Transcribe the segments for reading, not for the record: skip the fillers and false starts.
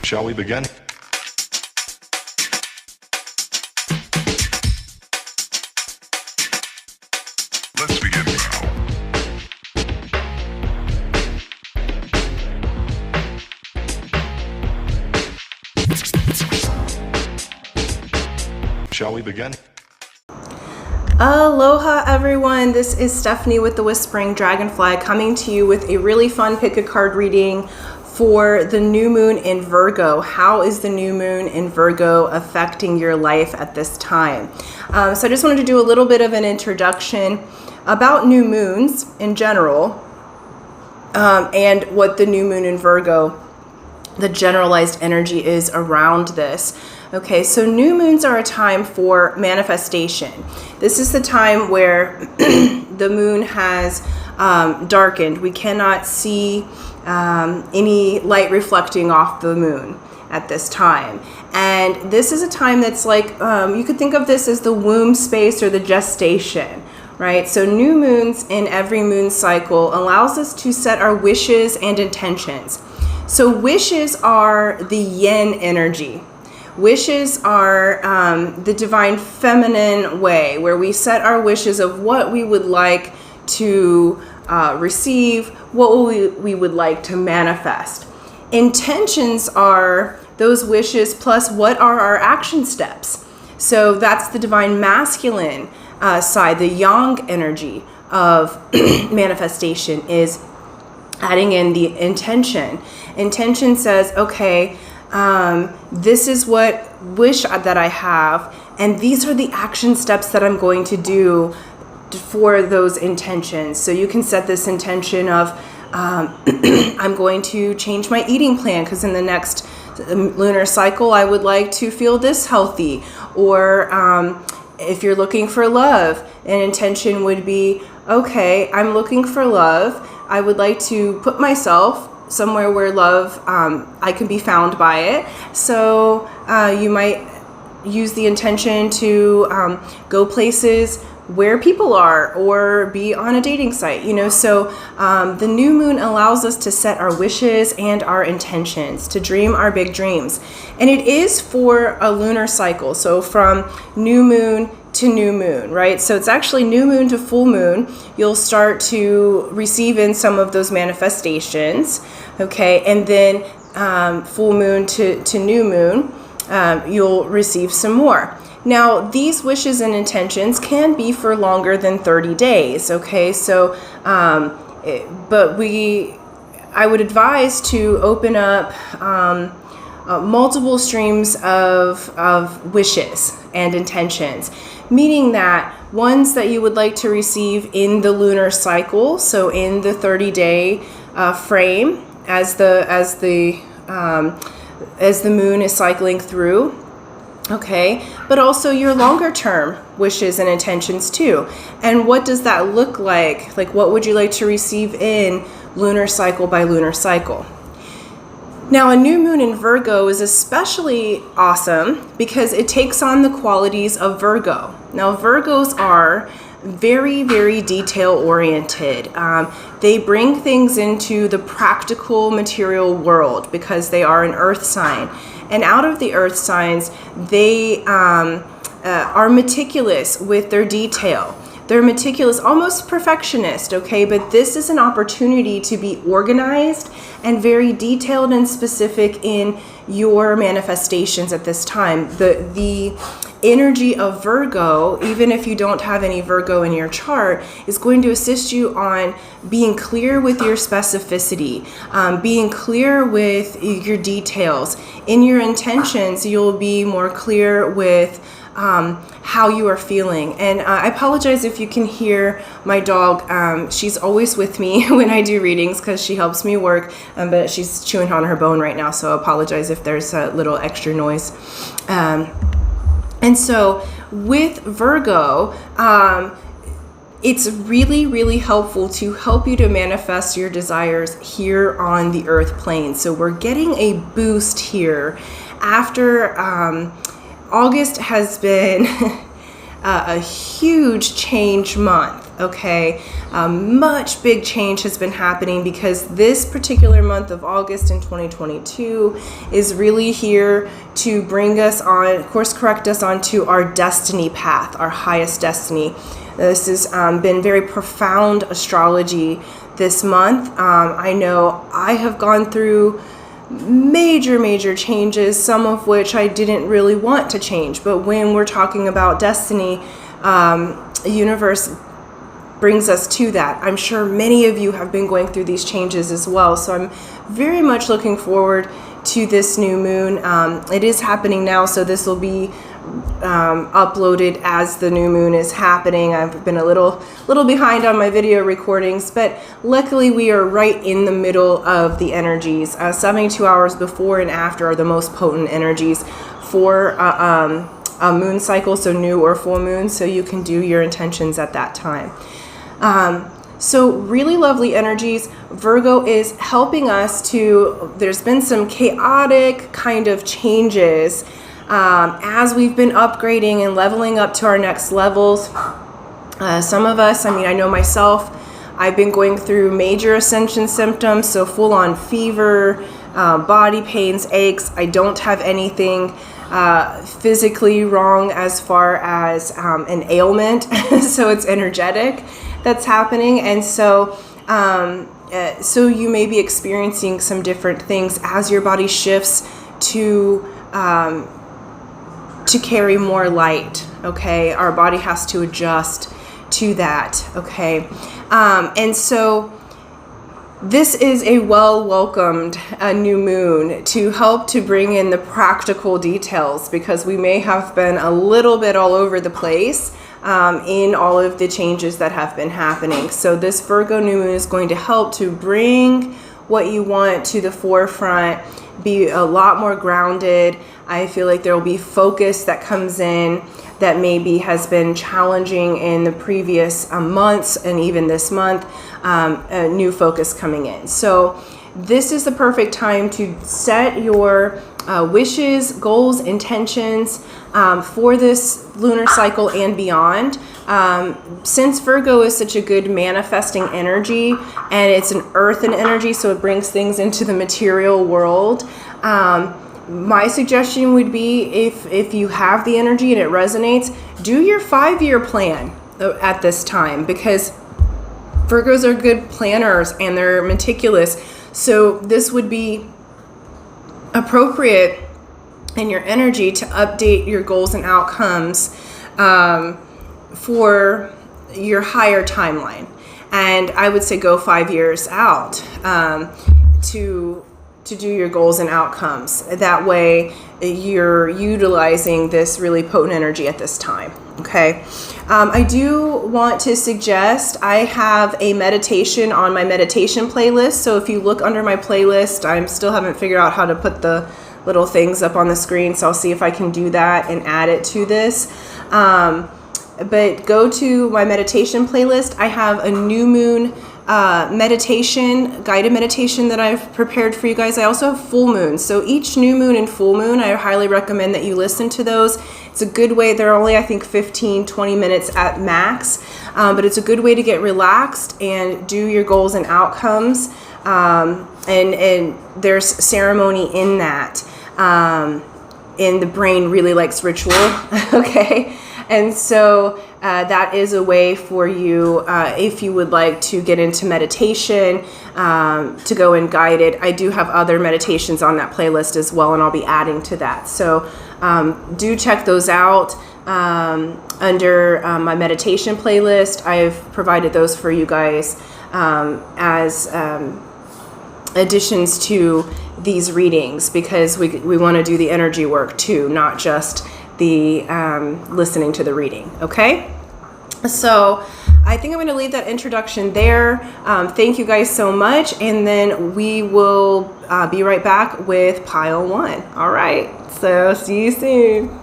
Shall we begin? Let's begin now. Shall we begin? Aloha everyone, this is Stephanie with the Whispering Dragonfly coming to you with a really fun pick a card reading for the new moon in Virgo. How is the new moon in Virgo affecting your life at this time? So I just wanted to do a little bit of an introduction about new moons in general and what the new moon in Virgo, the generalized energy is around this. Okay, so new moons are a time for manifestation. This is the time where the moon has darkened. We cannot see any light reflecting off the moon at this time. And this is a time that's like, you could think of this as the womb space or the gestation, right? So new moons in every moon cycle allows us to set our wishes and intentions. So wishes are the yin energy. Wishes are the divine feminine way where we set our wishes of what we would like to receive, what we would like to manifest. Intentions are those wishes plus what are our action steps. So that's the divine masculine side, the yang energy of manifestation is adding in the intention. Intention says, okay, this is what wish that I have, and these are the action steps that I'm going to do for those intentions. So you can set this intention of I'm going to change my eating plan because in the next lunar cycle I would like to feel this healthy. Or if you're looking for love, an intention would be, okay, I'm looking for love. I would like to put myself somewhere where love, I can be found by it. So you might use the intention to go places where people are or be on a dating site, you know. So the new moon allows us to set our wishes and our intentions, to dream our big dreams. And it is for a lunar cycle, so from new moon to new moon, right? So it's actually new moon to full moon. You'll start to receive in some of those manifestations, okay? And then full moon to new moon, you'll receive some more. Now, these wishes and intentions can be for longer than 30 days, okay? So, but I would advise to open up multiple streams of wishes and intentions, meaning that ones that you would like to receive in the lunar cycle, so in the 30-day frame as the moon is cycling through. Okay, but also your longer term wishes and intentions too. And what does that look like? Like, what would you like to receive in lunar cycle by lunar cycle? Now, a new moon in Virgo is especially awesome because it takes on the qualities of Virgo. Now, Virgos are very, very detail oriented. They bring things into the practical material world because they are an earth sign. And out of the earth signs, they are meticulous with their detail. They're meticulous, almost perfectionist, okay? But this is an opportunity to be organized and very detailed and specific in your manifestations at this time. The energy of Virgo, even if you don't have any Virgo in your chart, is going to assist you on being clear with your specificity, being clear with your details. In your intentions, you'll be more clear with how you are feeling. And I apologize if you can hear my dog. She's always with me when I do readings because she helps me work, but she's chewing on her bone right now, so I apologize if there's a little extra noise. And so with Virgo, it's really, really helpful to help you to manifest your desires here on the earth plane. So we're getting a boost here after August has been a huge change month. Okay, much big change has been happening because this particular month of August in 2022 is really here to bring us on, course correct us onto our destiny path, our highest destiny. This has been very profound astrology this month. I know I have gone through major changes, some of which I didn't really want to change, but when we're talking about destiny, universe brings us to that. I'm sure many of you have been going through these changes as well, so I'm very much looking forward to this new moon. It is happening now, so this will be uploaded as the new moon is happening. I've been a little behind on my video recordings, but luckily we are right in the middle of the energies. 72 hours before and after are the most potent energies for a moon cycle, so new or full moon, so you can do your intentions at that time. So really lovely energies. Virgo is helping us to, there's been some chaotic kind of changes as we've been upgrading and leveling up to our next levels. Some of us, I mean, I know myself, I've been going through major ascension symptoms, so full-on fever, body pains, aches. I don't have anything physically wrong as far as an ailment, so it's energetic that's happening. And so so you may be experiencing some different things as your body shifts to carry more light. Okay, our body has to adjust to that. Okay, and so this is a welcomed new moon to help to bring in the practical details, because we may have been a little bit all over the place in all of the changes that have been happening. So this Virgo new moon is going to help to bring what you want to the forefront, be a lot more grounded. I feel like there will be focus that comes in that maybe has been challenging in the previous months, and even this month, a new focus coming in. So this is the perfect time to set your wishes, goals, intentions for this lunar cycle and beyond. Since Virgo is such a good manifesting energy, and it's an earthen energy, so it brings things into the material world, my suggestion would be, if you have the energy and it resonates, do your 5-year plan at this time, because Virgos are good planners and they're meticulous. So this would be appropriate in your energy to update your goals and outcomes for your higher timeline. And I would say go 5 years out to do your goals and outcomes. That way you're utilizing this really potent energy at this time. Okay. I do want to suggest, I have a meditation on my meditation playlist. So if you look under my playlist, I still haven't figured out how to put the little things up on the screen. So I'll see if I can do that and add it to this. But go to my meditation playlist. I have a new moon meditation, guided meditation that I've prepared for you guys. I also have full moon. So each new moon and full moon, I highly recommend that you listen to those. It's a good way. They're only, I think, 15-20 minutes at max. But it's a good way to get relaxed and do your goals and outcomes. And there's ceremony in that. And the brain really likes ritual. Okay. And so that is a way for you, if you would like to get into meditation, to go in guided. I do have other meditations on that playlist as well, and I'll be adding to that. So do check those out under my meditation playlist. I've provided those for you guys as additions to these readings, because we want to do the energy work too, not just the listening to the reading. Okay, so I think I'm going to leave that introduction there. Thank you guys so much, and then we will be right back with pile 1. All right, so see you soon.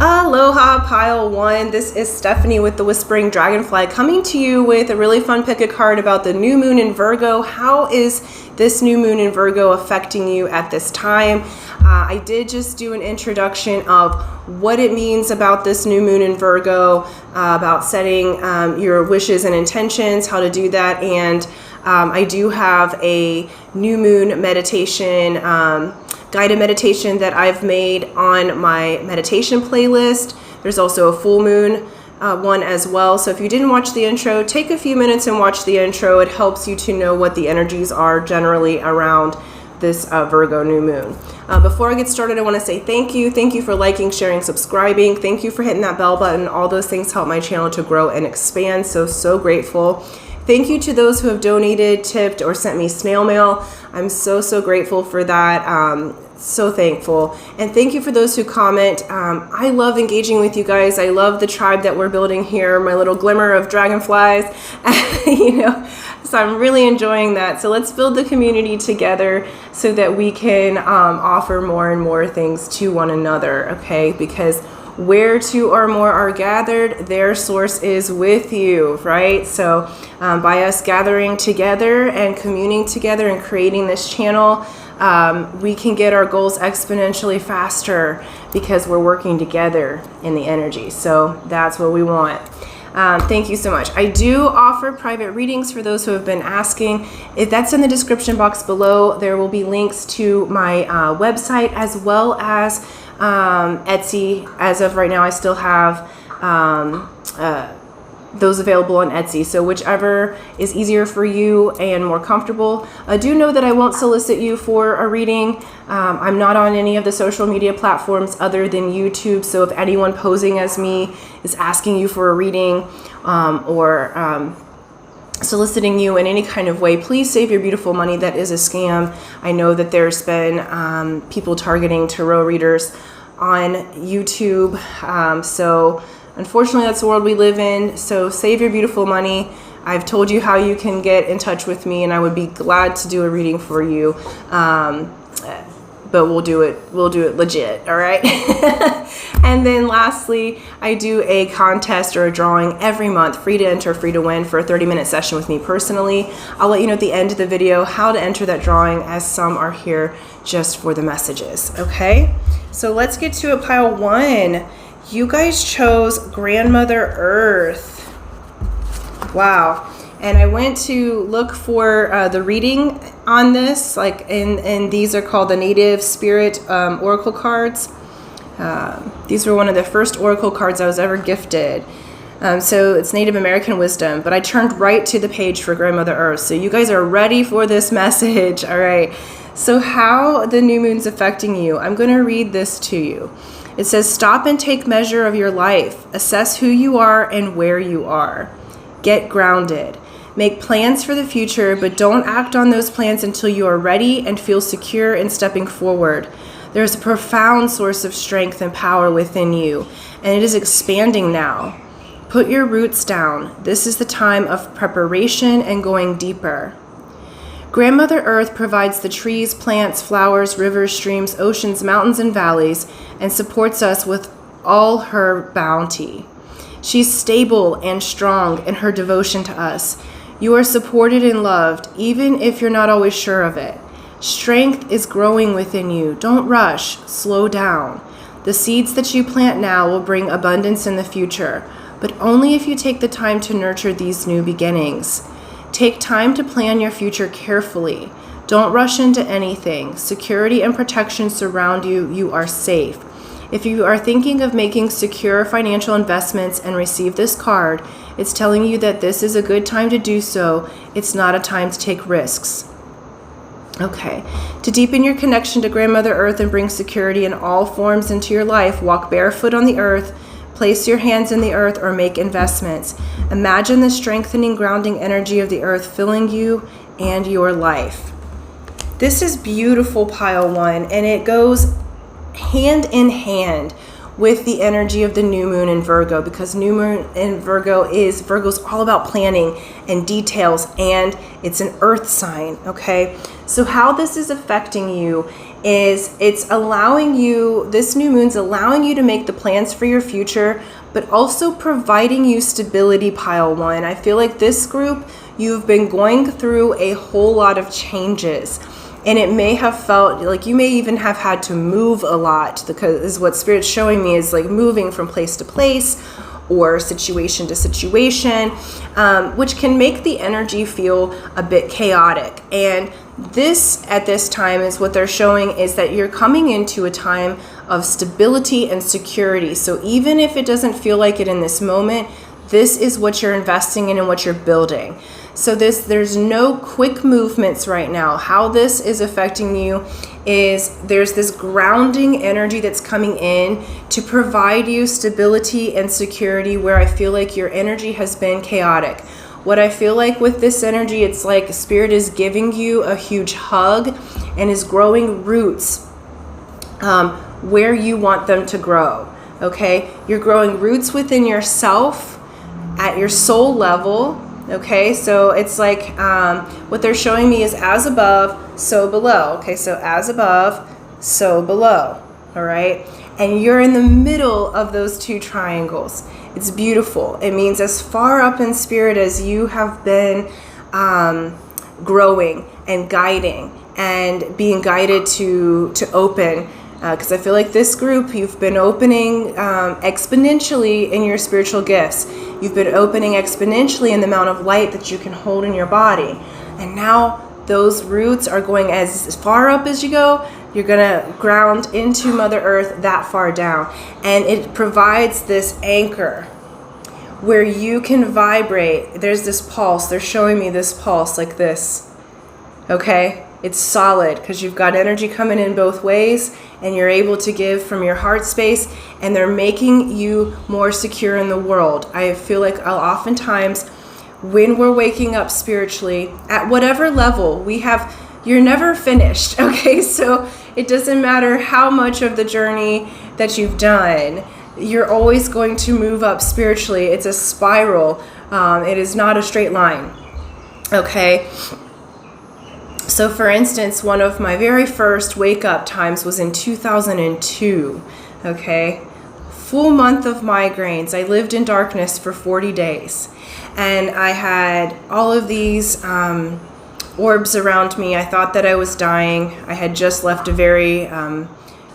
Aloha, pile one. This is Stephanie with the Whispering Dragonfly coming to you with a really fun pick a card about the new moon in Virgo. How is this new moon in Virgo affecting you at this time? I did just do an introduction of what it means about this new moon in Virgo, about setting your wishes and intentions, how to do that, and I do have a new moon meditation, guided meditation that I've made on my meditation playlist. There's also a full moon one as well. So if you didn't watch the intro, take a few minutes and watch the intro. It helps you to know what the energies are generally around this Virgo new moon. Before I get started, I want to say thank you. Thank you for liking, sharing, subscribing. Thank you for hitting that bell button. All those things help my channel to grow and expand. So grateful. Thank you to those who have donated, tipped, or sent me snail mail. I'm so grateful for that. So thankful. And thank you for those who comment. I love engaging with you guys. I love the tribe that we're building here, my little glimmer of dragonflies. So I'm really enjoying that. So let's build the community together so that we can offer more and more things to one another, okay? Because where two or more are gathered, their source is with you, right? So by us gathering together and communing together and creating this channel, we can get our goals exponentially faster because we're working together in the energy. So that's what we want. Thank you so much. I do offer private readings for those who have been asking. If that's in the description box below, there will be links to my website as well as Etsy. As of right now, I still have those available on Etsy. So whichever is easier for you and more comfortable. Do know that I won't solicit you for a reading. I'm not on any of the social media platforms other than YouTube. So if anyone posing as me is asking you for a reading or soliciting you in any kind of way, please save your beautiful money. That is a scam. I know that there's been people targeting tarot readers on YouTube. So unfortunately, that's the world we live in. So save your beautiful money. I've told you how you can get in touch with me, and I would be glad to do a reading for you. But we'll do it legit, all right? And then lastly, I do a contest or a drawing every month, free to enter, free to win, for a 30-minute session with me personally. I'll let you know at the end of the video how to enter that drawing, as some are here just for the messages, okay? So let's get to it, pile one. You guys chose Grandmother Earth. Wow. And I went to look for the reading on this, and these are called the Native Spirit Oracle cards. These were one of the first Oracle cards I was ever gifted. So it's Native American wisdom, but I turned right to the page for Grandmother Earth. So you guys are ready for this message. All right. So how the new moon's affecting you. I'm going to read this to you. It says, stop and take measure of your life. Assess who you are and where you are. Get grounded. Make plans for the future, but don't act on those plans until you are ready and feel secure in stepping forward. There is a profound source of strength and power within you, and it is expanding now. Put your roots down. This is the time of preparation and going deeper. Grandmother Earth provides the trees, plants, flowers, rivers, streams, oceans, mountains, and valleys, and supports us with all her bounty. She's stable and strong in her devotion to us. You are supported and loved, even if you're not always sure of it. Strength is growing within you. Don't rush. Slow down. The seeds that you plant now will bring abundance in the future, but only if you take the time to nurture these new beginnings. Take time to plan your future carefully. Don't rush into anything. Security and protection surround you. You are safe. If you are thinking of making secure financial investments and receive this card, it's telling you that this is a good time to do so. It's not a time to take risks. Okay. To deepen your connection to Grandmother Earth and bring security in all forms into your life, walk barefoot on the earth, place your hands in the earth, or make investments. Imagine the strengthening, grounding energy of the earth filling you and your life. This is beautiful, pile one, and it goes hand in hand with the energy of the new moon in Virgo, because new moon in Virgo's all about planning and details, and it's an earth sign, okay? So how this is affecting you is it's allowing you, this new moon's allowing you to make the plans for your future, but also providing you stability, pile one. I feel like this group, you've been going through a whole lot of changes. And it may have felt like you may even have had to move a lot, because is what Spirit's showing me is like moving from place to place or situation to situation, which can make the energy feel a bit chaotic. And this, at this time, is what they're showing is that you're coming into a time of stability and security. So even if it doesn't feel like it in this moment, this is what you're investing in and what you're building. So there's no quick movements right now. How this is affecting you is there's this grounding energy that's coming in to provide you stability and security, where I feel like your energy has been chaotic. What I feel like with this energy, it's like Spirit is giving you a huge hug and is growing roots where you want them to grow, okay? You're growing roots within yourself at your soul level. Okay, so it's like what they're showing me is as above, so below. Okay, so as above, so below. All right, and you're in the middle of those two triangles. It's beautiful. It means as far up in spirit as you have been growing and guiding and being guided to open. Because I feel like this group, you've been opening exponentially in your spiritual gifts. You've been opening exponentially in the amount of light that you can hold in your body. And now those roots are going as far up as you go. You're going to ground into Mother Earth that far down. And it provides this anchor where you can vibrate. There's this pulse. They're showing me this pulse like this. Okay? It's solid because you've got energy coming in both ways, and you're able to give from your heart space, and they're making you more secure in the world. I feel like oftentimes when we're waking up spiritually at whatever level you're never finished. Okay, so it doesn't matter how much of the journey that you've done, you're always going to move up spiritually. It's a spiral. It is not a straight line. Okay. So for instance, one of my very first wake up times was in 2002, okay? Full month of migraines. I lived in darkness for 40 days. And I had all of these orbs around me. I thought that I was dying. I had just left a very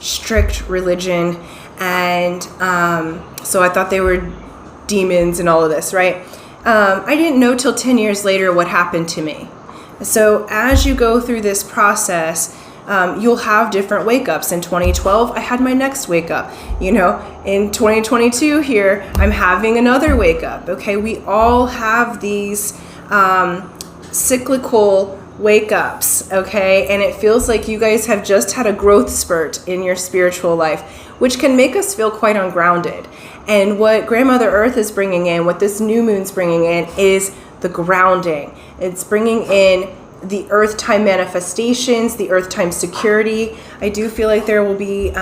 strict religion. And so I thought they were demons and all of this, right? I didn't know till 10 years later what happened to me. So as you go through this process, you'll have different wake-ups. In 2012, I had my next wake-up. You know, in 2022 here, I'm having another wake-up. Okay, we all have these cyclical wake-ups, okay? And it feels like you guys have just had a growth spurt in your spiritual life, which can make us feel quite ungrounded. And what Grandmother Earth is bringing in, what this new moon's bringing in, is the grounding. It's bringing in the earth time manifestations, the earth time security. I do feel like there will be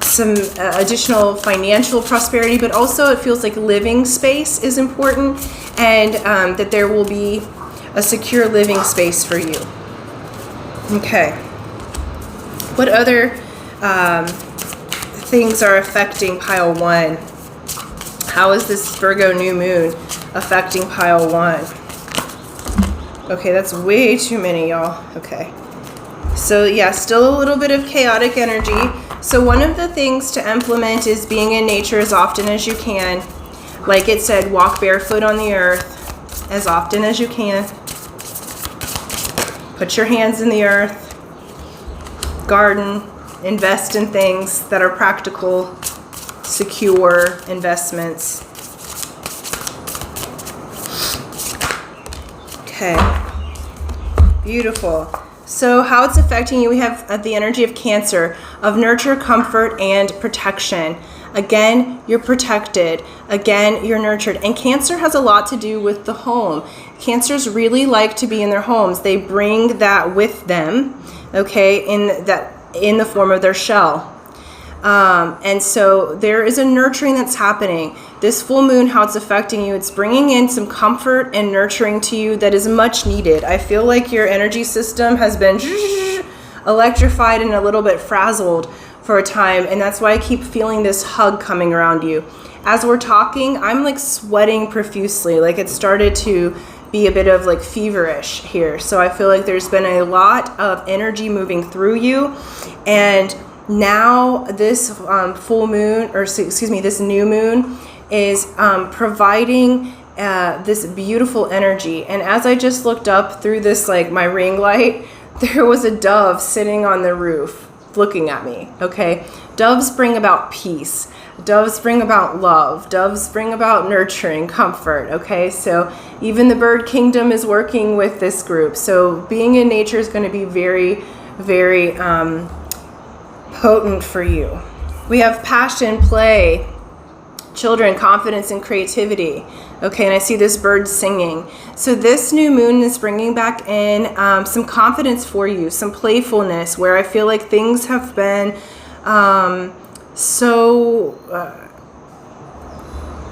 some additional financial prosperity, but also it feels like living space is important, and that there will be a secure living space for you. Okay. What other things are affecting pile one? How is this Virgo new moon affecting pile one? Okay, that's way too many, y'all. Okay. So yeah, still a little bit of chaotic energy. So one of the things to implement is being in nature as often as you can. Like it said, walk barefoot on the earth as often as you can. Put your hands in the earth. Garden. Invest in things that are practical, secure investments. Okay, beautiful. So how it's affecting you, we have the energy of Cancer, of nurture, comfort, and protection. Again, you're protected. Again, you're nurtured. And Cancer has a lot to do with the home. Cancers really like to be in their homes. They bring that with them, okay, in the form of their shell. And so there is a nurturing that's happening. This full moon, how it's affecting you, it's bringing in some comfort and nurturing to you that is much needed. I feel like your energy system has been electrified and a little bit frazzled for a time, and that's why I keep feeling this hug coming around you. As we're talking, I'm like sweating profusely, like it started to be a bit of like feverish here. So I feel like there's been a lot of energy moving through you, and now this full moon, or excuse me, this new moon is providing this beautiful energy. And as I just looked up through this, like my ring light, there was a dove sitting on the roof looking at me. Okay, doves bring about peace. Doves bring about love. Doves bring about nurturing, comfort. Okay, so even the bird kingdom is working with this group. So being in nature is going to be very, very potent for you. We have passion, play, children, confidence, and creativity. Okay, and I see this bird singing. So this new moon is bringing back in some confidence for you, some playfulness, where I feel like things have been so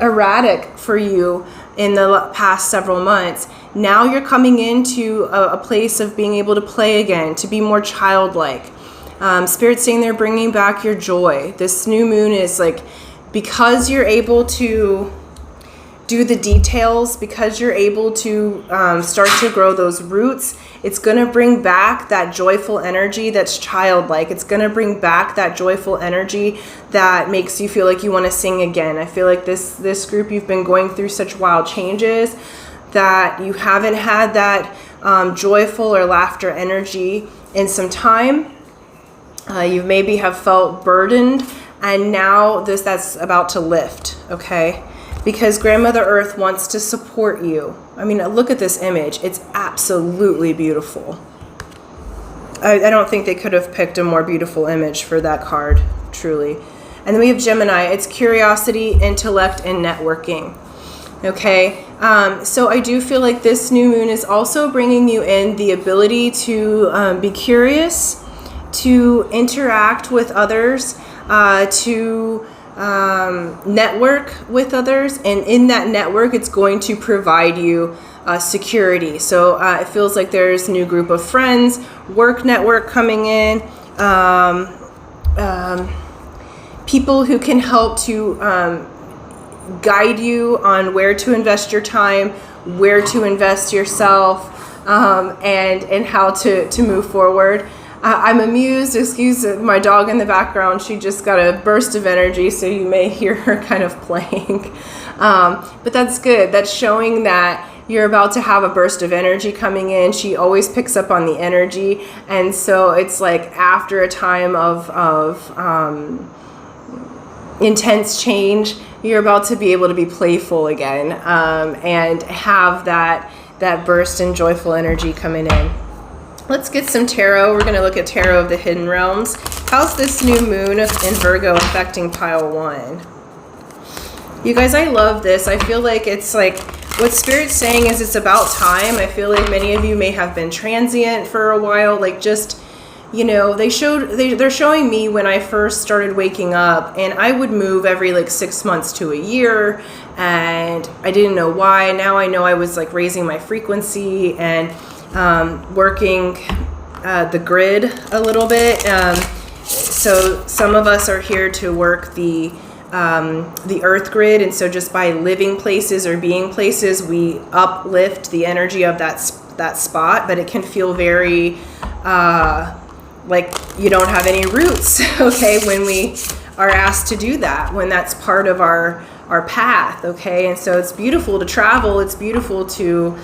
erratic for you in the past several months. Now you're coming into a place of being able to play again, to be more childlike. Spirit's saying they're bringing back your joy. This new moon is like, because you're able to do the details, because you're able to start to grow those roots, it's going to bring back that joyful energy that's childlike. It's going to bring back that joyful energy that makes you feel like you want to sing again. I feel like this group, you've been going through such wild changes that you haven't had that joyful or laughter energy in some time. You maybe have felt burdened, and now that's about to lift, okay? Because Grandmother Earth wants to support you. I mean, look at this image. It's absolutely beautiful. I don't think they could have picked a more beautiful image for that card, truly. And then we have Gemini. It's curiosity, intellect, and networking. Okay, so I do feel like this new moon is also bringing you in the ability to be curious, to interact with others, to network with others, and in that network it's going to provide you security. So it feels like there's a new group of friends, work network coming in, people who can help to guide you on where to invest your time, where to invest yourself, and how to move forward. I'm amused, excuse my dog in the background, she just got a burst of energy, so you may hear her kind of playing. But that's good. That's showing that you're about to have a burst of energy coming in. She always picks up on the energy, and so it's like after a time of intense change, you're about to be able to be playful again, and have that burst and joyful energy coming in. Let's get some tarot. We're going to look at tarot of the hidden realms. How's this new moon in Virgo affecting pile 1? You guys, I love this. I feel like it's like what Spirit's saying is it's about time. I feel like many of you may have been transient for a while, like just, you know, they're showing me when I first started waking up, and I would move every like 6 months to a year, and I didn't know why. Now I know I was like raising my frequency and working the grid a little bit. So some of us are here to work the earth grid, and so just by living places or being places, we uplift the energy of that spot, but it can feel very like you don't have any roots, okay, when we are asked to do that, when that's part of our path, okay? And so it's beautiful to travel, it's beautiful to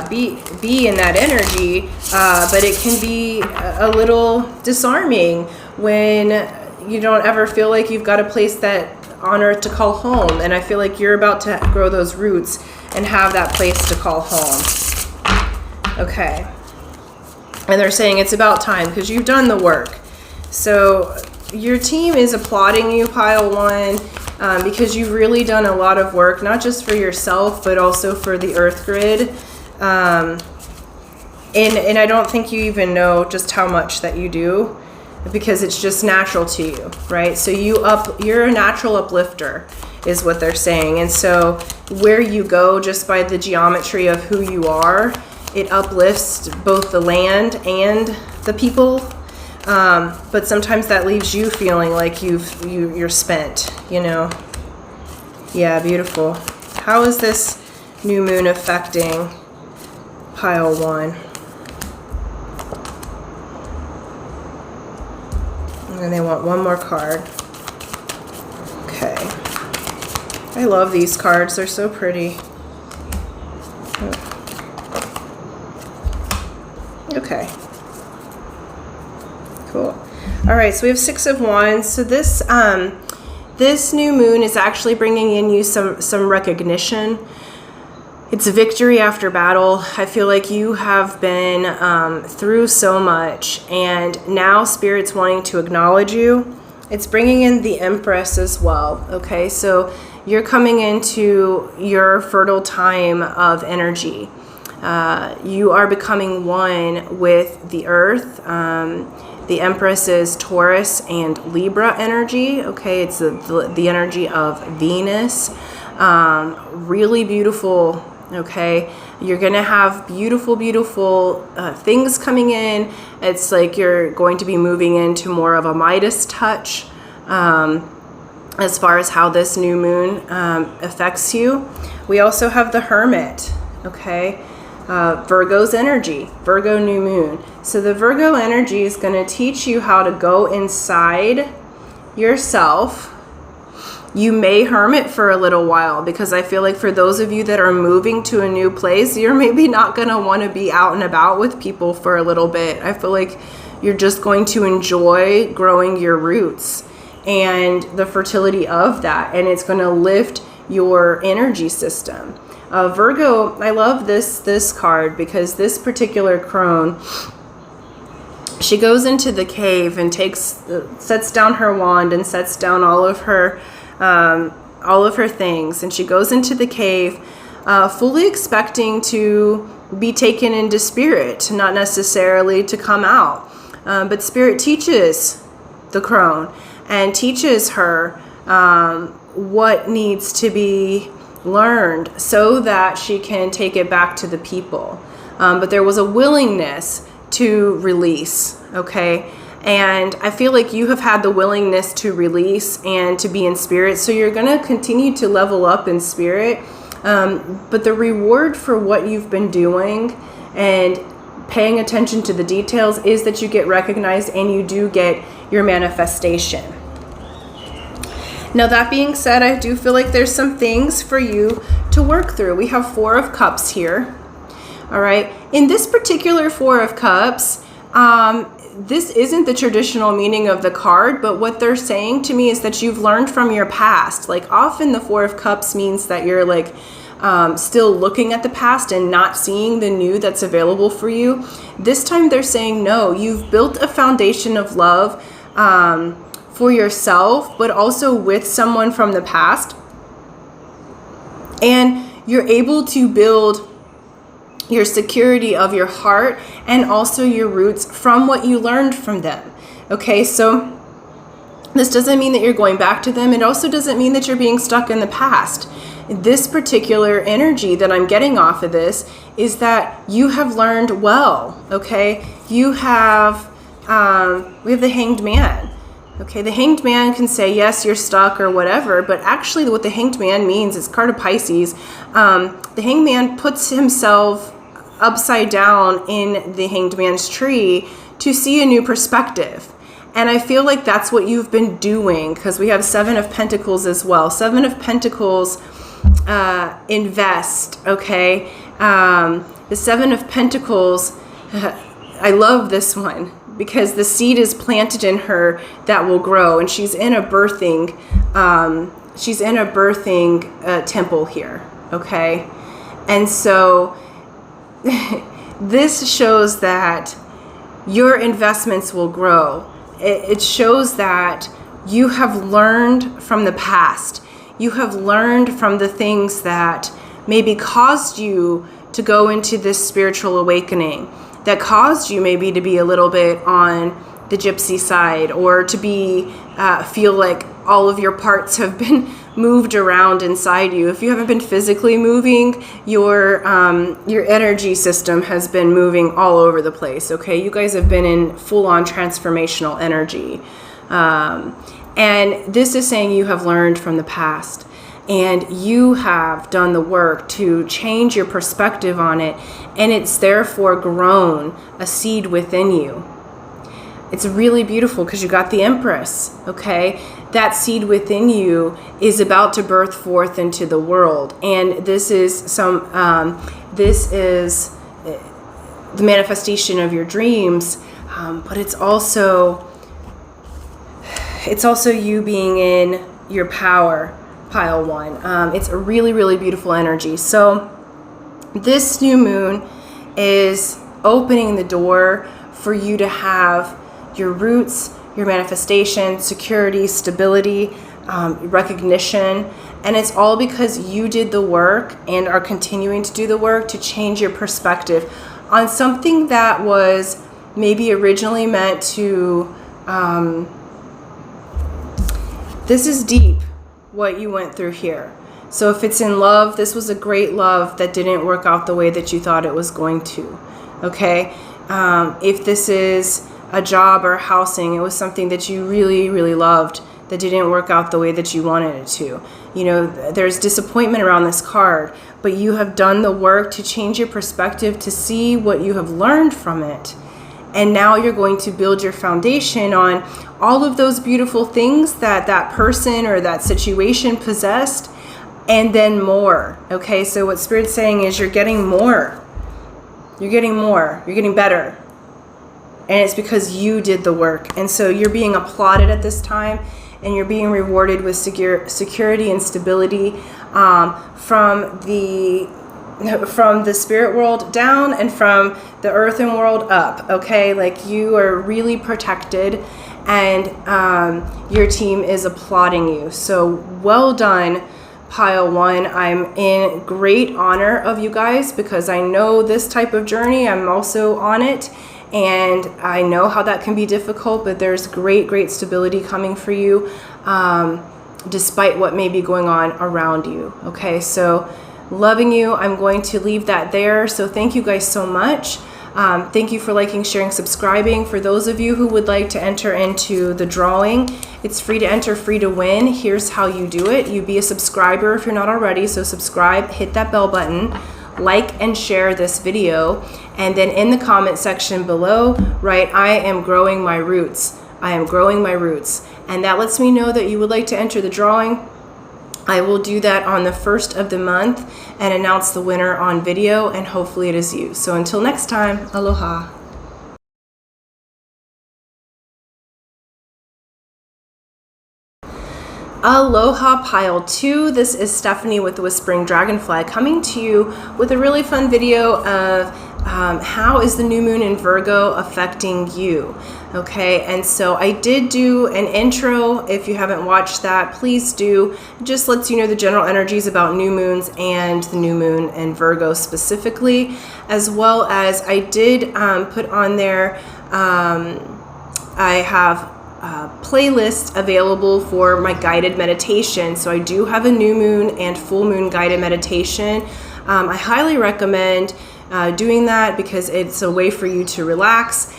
be in that energy, but it can be a little disarming when you don't ever feel like you've got a place that on earth to call home. And I feel like you're about to grow those roots and have that place to call home. Okay. And they're saying it's about time because you've done the work. So your team is applauding you, pile 1, because you've really done a lot of work, not just for yourself, but also for the earth grid. And I don't think you even know just how much that you do. because it's just natural to you, right? So you're a natural uplifter is what they're saying. And so where you go, just by the geometry of who you are, it uplifts both the land and the people. But sometimes that leaves you feeling like you're spent, you know? Yeah, beautiful. How is this new moon affecting pile 1? And they want one more card. Okay. I love these cards. They're so pretty. Okay. Cool. All right, so we have 6 of Wands. So this this new moon is actually bringing in you some recognition. It's a victory after battle. I feel like you have been through so much, and now Spirit's wanting to acknowledge you. It's bringing in the Empress as well. Okay, so you're coming into your fertile time of energy. You are becoming one with the earth. The Empress is Taurus and Libra energy. Okay, it's the energy of Venus. Really beautiful. Okay, you're gonna have beautiful things coming in. It's like you're going to be moving into more of a Midas touch as far as how this new moon affects you. We also have the Hermit. Okay, Virgo's energy, Virgo new moon. So the Virgo energy is going to teach you how to go inside yourself. You may hermit for a little while, because I feel like for those of you that are moving to a new place, you're maybe not going to want to be out and about with people for a little bit. I feel like you're just going to enjoy growing your roots and the fertility of that, and it's going to lift your energy system. Virgo, I love this card, because this particular crone, she goes into the cave and sets down her wand and sets down all of her things, and she goes into the cave fully expecting to be taken into Spirit, not necessarily to come out. But Spirit teaches the crone and teaches her what needs to be learned so that she can take it back to the people. But there was a willingness to release, okay? And I feel like you have had the willingness to release and to be in Spirit, so you're going to continue to level up in Spirit. But the reward for what you've been doing and paying attention to the details is that you get recognized and you do get your manifestation. Now, that being said, I do feel like there's some things for you to work through. We have 4 of Cups here. All right. In this particular 4 of Cups, this isn't the traditional meaning of the card, but what they're saying to me is that you've learned from your past. Like, often the 4 of Cups means that you're like still looking at the past and not seeing the new that's available for you. This time they're saying, no, you've built a foundation of love for yourself, but also with someone from the past. And you're able to build your security of your heart and also your roots from what you learned from them. Okay, so this doesn't mean that you're going back to them. It also doesn't mean that you're being stuck in the past. This particular energy that I'm getting off of this is that you have learned well, okay? You have, we have the Hanged Man. Okay, the Hanged Man can say, yes, you're stuck or whatever, but actually what the Hanged Man means is card of Pisces. The Hanged Man puts himself upside down in the Hanged Man's tree to see a new perspective. And I feel like that's what you've been doing, because we have 7 of Pentacles as well. 7 of Pentacles, invest, okay? The 7 of Pentacles, I love this one, because the seed is planted in her that will grow, and she's in a birthing temple here, okay? And so this shows that your investments will grow. It shows that you have learned from the past. You have learned from the things that maybe caused you to go into this spiritual awakening, that caused you maybe to be a little bit on the gypsy side, or to be feel like all of your parts have been moved around inside you. If you haven't been physically moving, your energy system has been moving all over the place. Okay, you guys have been in full-on transformational energy, and this is saying you have learned from the past, and you have done the work to change your perspective on it, and it's therefore grown a seed within you. It's really beautiful because you got the Empress, okay? That seed within you is about to birth forth into the world, and this is the manifestation of your dreams, but it's also you being in your power, pile one. It's a really, really beautiful energy. So this new moon is opening the door for you to have your roots, your manifestation, security, stability, recognition. And it's all because you did the work and are continuing to do the work to change your perspective on something that was maybe originally meant to, this is deep, what you went through here. So if it's in love, this was a great love that didn't work out the way that you thought it was going to, okay? If this is a job or housing, it was something that you really, really loved that didn't work out the way that you wanted it to. You know, there's disappointment around this card, but you have done the work to change your perspective, to see what you have learned from it. And now you're going to build your foundation on all of those beautiful things that that person or that situation possessed, and then more. Okay, so what Spirit's saying is you're getting more. You're getting more. You're getting better. And it's because you did the work. And so you're being applauded at this time, and you're being rewarded with security and stability from the spirit world down and from the earthen world up. Okay, like you are really protected, and your team is applauding you. So well done, pile one. I'm in great honor of you guys because I know this type of journey. I'm also on it. And I know how that can be difficult, but there's great, great stability coming for you, despite what may be going on around you. Okay, so loving you. I'm going to leave that there. So thank you guys so much. Thank you for liking, sharing, subscribing. For those of you who would like to enter into the drawing, it's free to enter, free to win. Here's how you do it. You be a subscriber if you're not already. So subscribe, hit that bell button, like and share this video, and then in the comment section below, write, I am growing my roots. I am growing my roots. And that lets me know that you would like to enter the drawing. I will do that on the 1st of the month and announce the winner on video, and hopefully it is you. So until next time, aloha. Aloha pile 2. This is Stephanie with the Whispering Dragonfly coming to you with a really fun video of how is the new moon in Virgo affecting you. Okay, and so I did do an intro. If you haven't watched that, please do. It just lets you know the general energies about new moons and the new moon in Virgo specifically, as well as I did put on there, I have playlist available for my guided meditation. So I do have a new moon and full moon guided meditation. I highly recommend doing that because it's a way for you to relax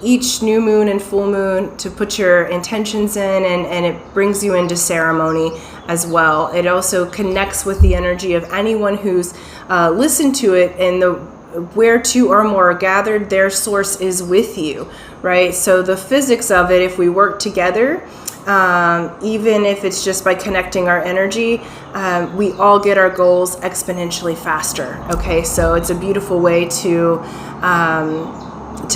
each new moon and full moon, to put your intentions in, and it brings you into ceremony as well. It also connects with the energy of anyone who's listened to it, and the where two or more are gathered, their source is with you, right? So the physics of it, if we work together, even if it's just by connecting our energy, we all get our goals exponentially faster. Okay, so it's a beautiful way to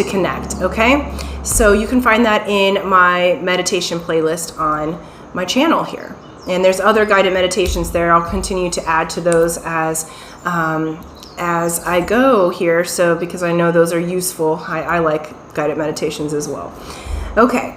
connect. Okay, so you can find that in my meditation playlist on my channel here, and there's other guided meditations there. I'll continue to add to those as I go here, so because I know those are useful. I like guided meditations as well. Okay,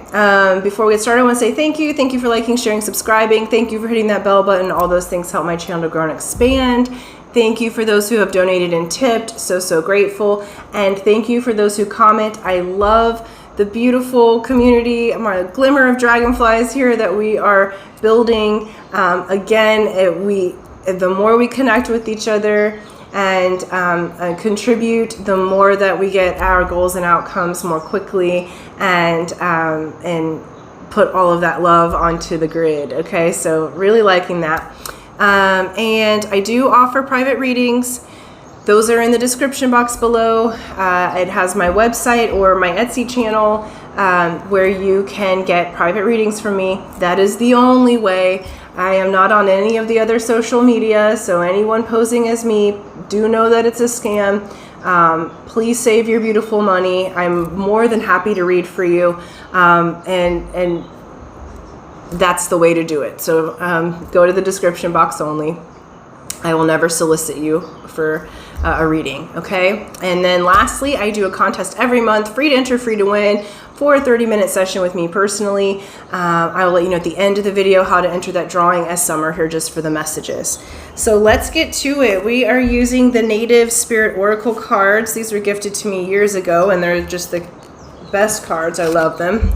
before we get started, I want to say thank you. Thank you for liking, sharing, subscribing. Thank you for hitting that bell button. All those things help my channel to grow and expand. Thank you for those who have donated and tipped. So grateful. And thank you for those who comment. I love the beautiful community, a glimmer of dragonflies here that we are building. The more we connect with each other and contribute, the more that we get our goals and outcomes more quickly, and put all of that love onto the grid. Okay, so really liking that. And I do offer private readings. Those are in the description box below. It has my website or my Etsy channel where you can get private readings from me. That is the only way. I am not on any of the other social media, so anyone posing as me, do know that it's a scam. Please save your beautiful money. I'm more than happy to read for you, and that's the way to do it. So go to the description box only. I will never solicit you for a reading, okay? And then lastly, I do a contest every month, free to enter, free to win, for a 30-minute session with me personally. I will let you know at the end of the video how to enter that drawing, as some are here just for the messages. So let's get to it. We are using the Native Spirit Oracle cards. These were gifted to me years ago, and they're just the best cards. I love them.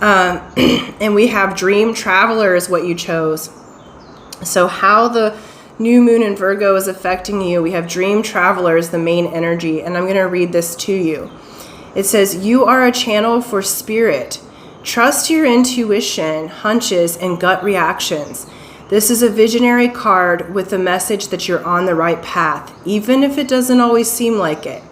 And we have Dream Traveler is what you chose. So how the new moon in Virgo is affecting you. We have Dream Traveler as the main energy, and I'm going to read this to you. It says, you are a channel for spirit. Trust your intuition, hunches, and gut reactions. This is a visionary card with the message that you're on the right path, even if it doesn't always seem like it.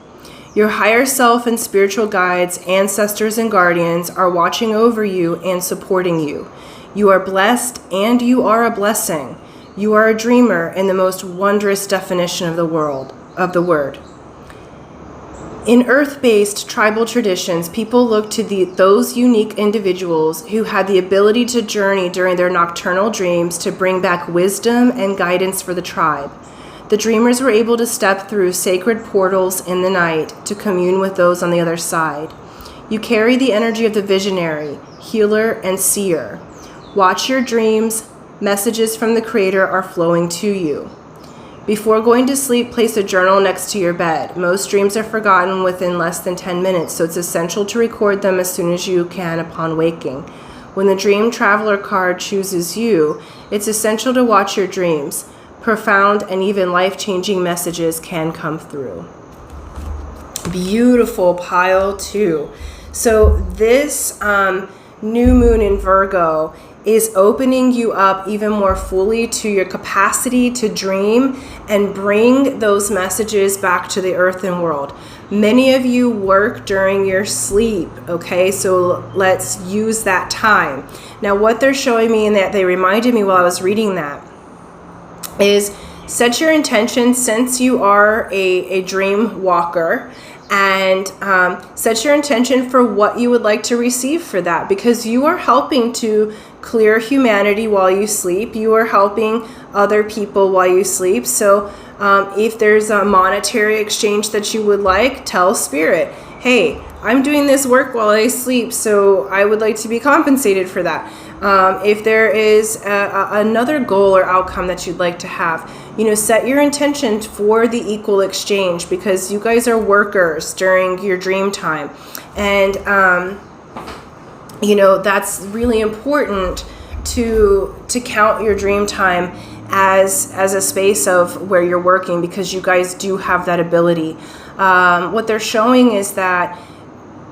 Your higher self and spiritual guides, ancestors, and guardians are watching over you and supporting you. You are blessed and you are a blessing. You are a dreamer in the most wondrous definition of the word. In earth-based tribal traditions, people look to those unique individuals who had the ability to journey during their nocturnal dreams to bring back wisdom and guidance for the tribe. The dreamers were able to step through sacred portals in the night to commune with those on the other side. You carry the energy of the visionary, healer, and seer. Watch your dreams. Messages from the Creator are flowing to you. Before going to sleep, place a journal next to your bed. Most dreams are forgotten within less than 10 minutes, so it's essential to record them as soon as you can upon waking. When the Dream Traveler card chooses you, it's essential to watch your dreams. Profound and even life-changing messages can come through. Beautiful pile 2. So this new moon in Virgo is opening you up even more fully to your capacity to dream and bring those messages back to the earthen world. Many of you work during your sleep, okay? So let's use that time. Now, what they're showing me, and that they reminded me while I was reading that, is set your intention, since you are a dream walker, and set your intention for what you would like to receive for that, because you are helping to clear humanity while you sleep. You are helping other people while you sleep. So if there's a monetary exchange that you would like, tell Spirit, hey, I'm doing this work while I sleep, so I would like to be compensated for that. If there is another goal or outcome that you'd like to have, set your intention for the equal exchange, because you guys are workers during your dream time. And, that's really important to count your dream time as a space of where you're working, because you guys do have that ability. What they're showing is that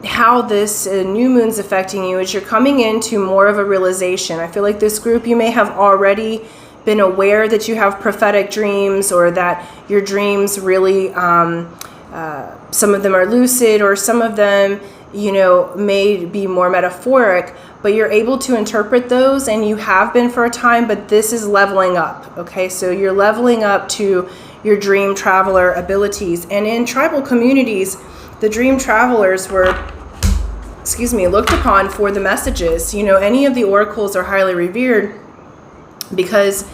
how this new moon's affecting you is you're coming into more of a realization. I feel like this group, you may have already been aware that you have prophetic dreams, or that your dreams really, some of them are lucid, or some of them, may be more metaphoric, but you're able to interpret those, and you have been for a time, but this is leveling up, okay? So you're leveling up to your dream traveler abilities. And in tribal communities, the dream travelers were, looked upon for the messages. Any of the oracles are highly revered because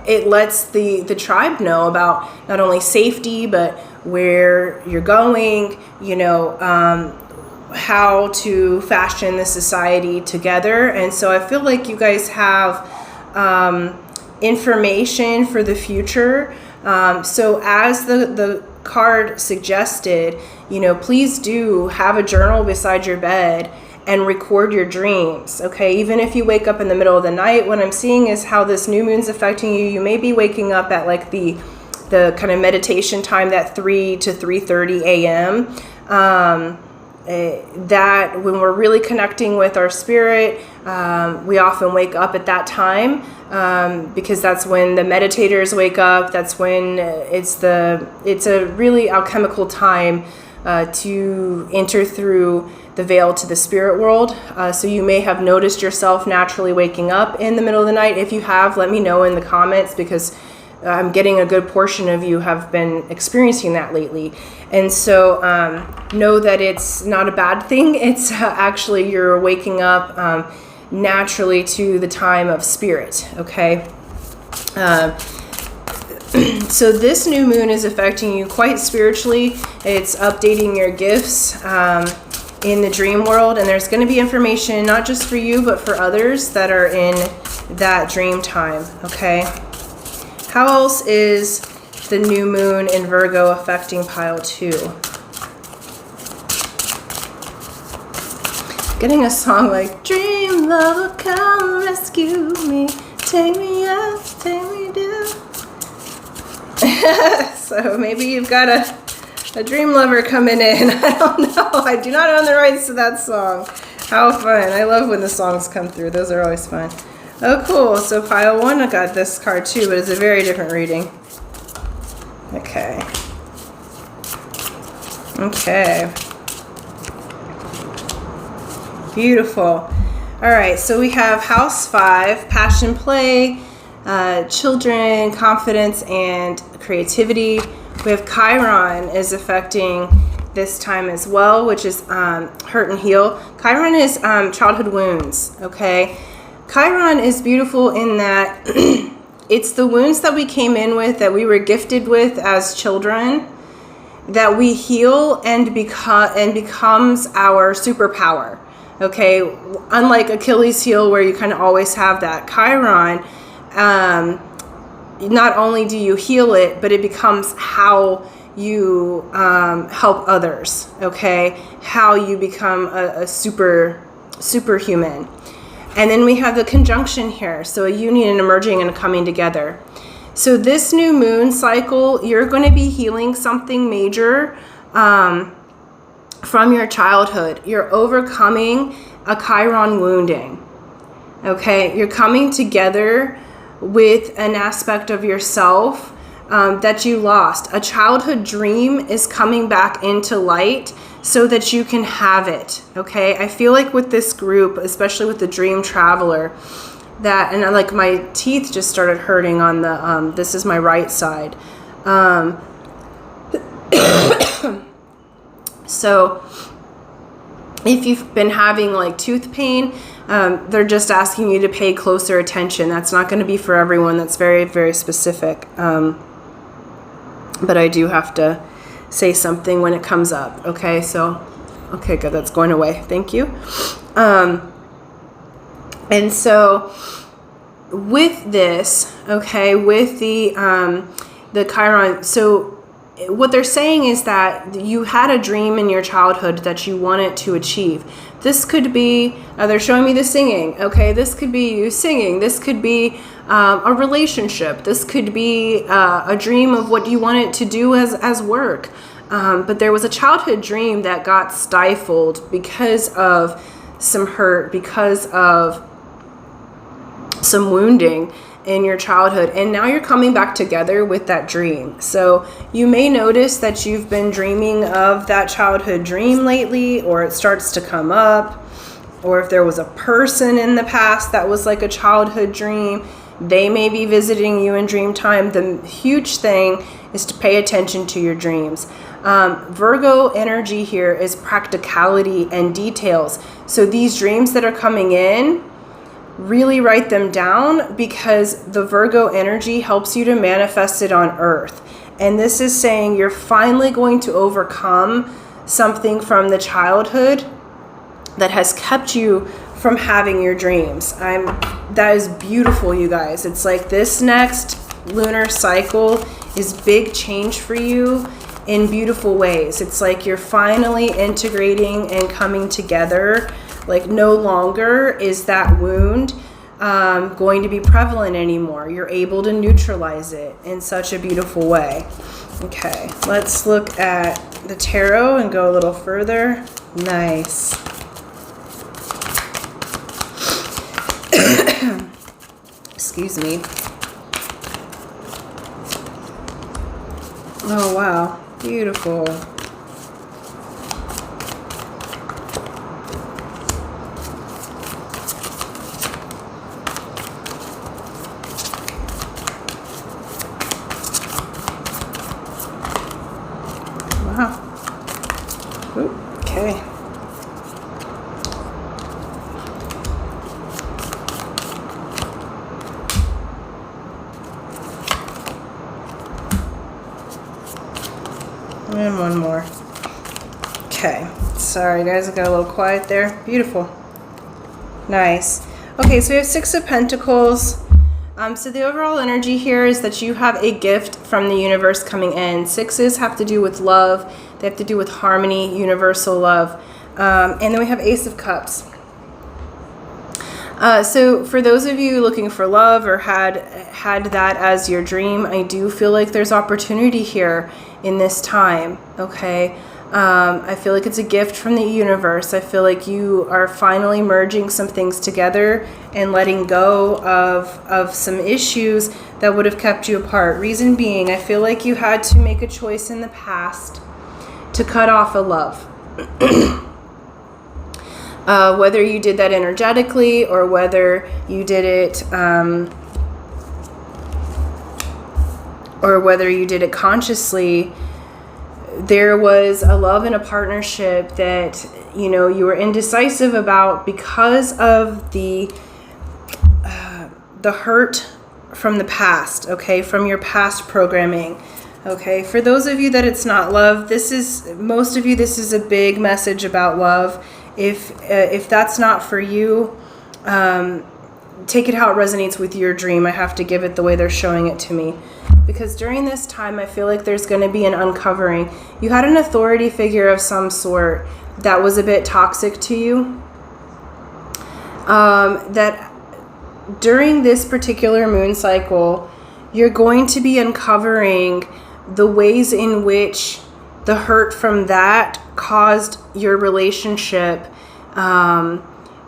it lets the tribe know about not only safety, but where you're going, how to fashion the society together. And so I feel like you guys have information for the future. So as the card suggested, please do have a journal beside your bed and record your dreams, okay? Even if you wake up in the middle of the night, what I'm seeing is how this new moon's affecting you. You may be waking up at like the kind of meditation time, that 3 to 3:30 a.m. That when we're really connecting with our spirit, we often wake up at that time because that's when the meditators wake up. That's when it's a really alchemical time to enter through the veil to the spirit world. So you may have noticed yourself naturally waking up in the middle of the night. If you have, let me know in the comments, because I'm getting a good portion of you have been experiencing that lately. And so know that it's not a bad thing. It's actually you're waking up naturally to the time of spirit, okay? So this new moon is affecting you quite spiritually. It's updating your gifts in the dream world, and there's going to be information not just for you but for others that are in that dream time, okay? How else is the new moon in Virgo affecting pile 2? Getting a song like Dream Lover, come rescue me, take me up, take me down. So maybe you've got a dream lover coming in. I don't know. I do not own the rights to that song. How fun. I love when the songs come through. Those are always fun. Oh, cool. So pile 1, I got this card too, but it's a very different reading. Okay. Okay. Beautiful. All right. So we have house 5, passion, play, children, confidence, and creativity. We have Chiron is affecting this time as well, which is hurt and heal. Chiron is childhood wounds. Okay. Chiron is beautiful in that it's the wounds that we came in with, that we were gifted with as children, that we heal and becomes our superpower. Okay, unlike Achilles' heel, where you kind of always have that, Chiron, not only do you heal it, but it becomes how you help others. Okay, how you become a superhuman. And then we have the conjunction here, so a union and emerging and a coming together. So this new moon cycle, you're going to be healing something major from your childhood. You're overcoming a Chiron wounding. Okay, you're coming together with an aspect of yourself that you lost. A childhood dream is coming back into light so that you can have it. Okay, I feel like with this group, especially with the dream traveler, that, and like my teeth just started hurting on the this is my right side. So if you've been having like tooth pain, they're just asking you to pay closer attention. That's not going to be for everyone. That's very, very specific. But I do have to say something when it comes up. Okay, so, okay, good. That's going away. Thank you. And so with this, okay, with the Chiron, so what they're saying is that you had a dream in your childhood that you wanted to achieve. This could be, they're showing me the singing. Okay, this could be you singing. This could be a relationship. This could be a dream of what you wanted to do as work. But there was a childhood dream that got stifled because of some hurt, because of some wounding in your childhood, and now you're coming back together with that dream. So you may notice that you've been dreaming of that childhood dream lately, or it starts to come up, or if there was a person in the past that was like a childhood dream, they may be visiting you in dream time. The huge thing is to pay attention to your dreams. Virgo energy here is practicality and details. So these dreams that are coming in, really write them down, because the Virgo energy helps you to manifest it on earth. And this is saying you're finally going to overcome something from the childhood that has kept you from having your dreams. That is beautiful, you guys. It's like this next lunar cycle is big change for you in beautiful ways. It's like you're finally integrating and coming together. Like no longer is that wound going to be prevalent anymore. You're able to neutralize it in such a beautiful way. Okay, let's look at the tarot and go a little further. Nice. Excuse me. Oh, wow. Beautiful. Wow. Ooh, okay. And one more. Okay. Sorry, guys. I got a little quiet there. Beautiful. Nice. Okay, so we have Six of Pentacles. So the overall energy here is that you have a gift from the universe coming in. Sixes have to do with love. They have to do with harmony, universal love. And then we have Ace of Cups. So for those of you looking for love or had that as your dream, I do feel like there's opportunity here in this time, okay? I feel like it's a gift from the universe. I feel like you are finally merging some things together and letting go of some issues that would have kept you apart. Reason being, I feel like you had to make a choice in the past to cut off a love. Whether you did that energetically or whether you did it consciously, there was a love and a partnership that, you know, you were indecisive about because of the hurt from the past, okay, from your past programming. Okay, for those of you that it's not love, this is a big message about love. If that's not for you, take it how it resonates with your dream. I have to give it the way they're showing it to me. Because during this time, I feel like there's going to be an uncovering. You had an authority figure of some sort that was a bit toxic to you. That during this particular moon cycle, you're going to be uncovering the ways in which the hurt from that caused your relationship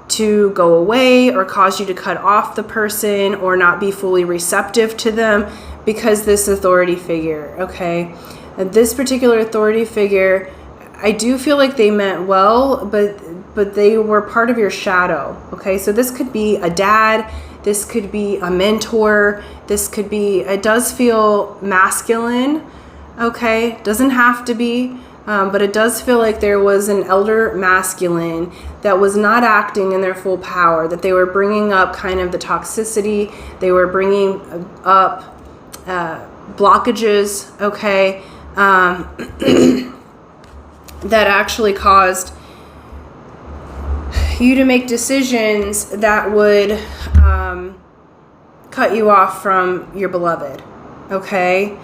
to go away or cause you to cut off the person or not be fully receptive to them because this authority figure, okay? And this particular authority figure, I do feel like they meant well, but they were part of your shadow, okay? So this could be a dad, this could be a mentor, this could be, it does feel masculine, okay? Doesn't have to be, but it does feel like there was an elder masculine that was not acting in their full power, that they were bringing up kind of the toxicity, they were bringing up blockages, okay, that actually caused you to make decisions that would cut you off from your beloved, okay?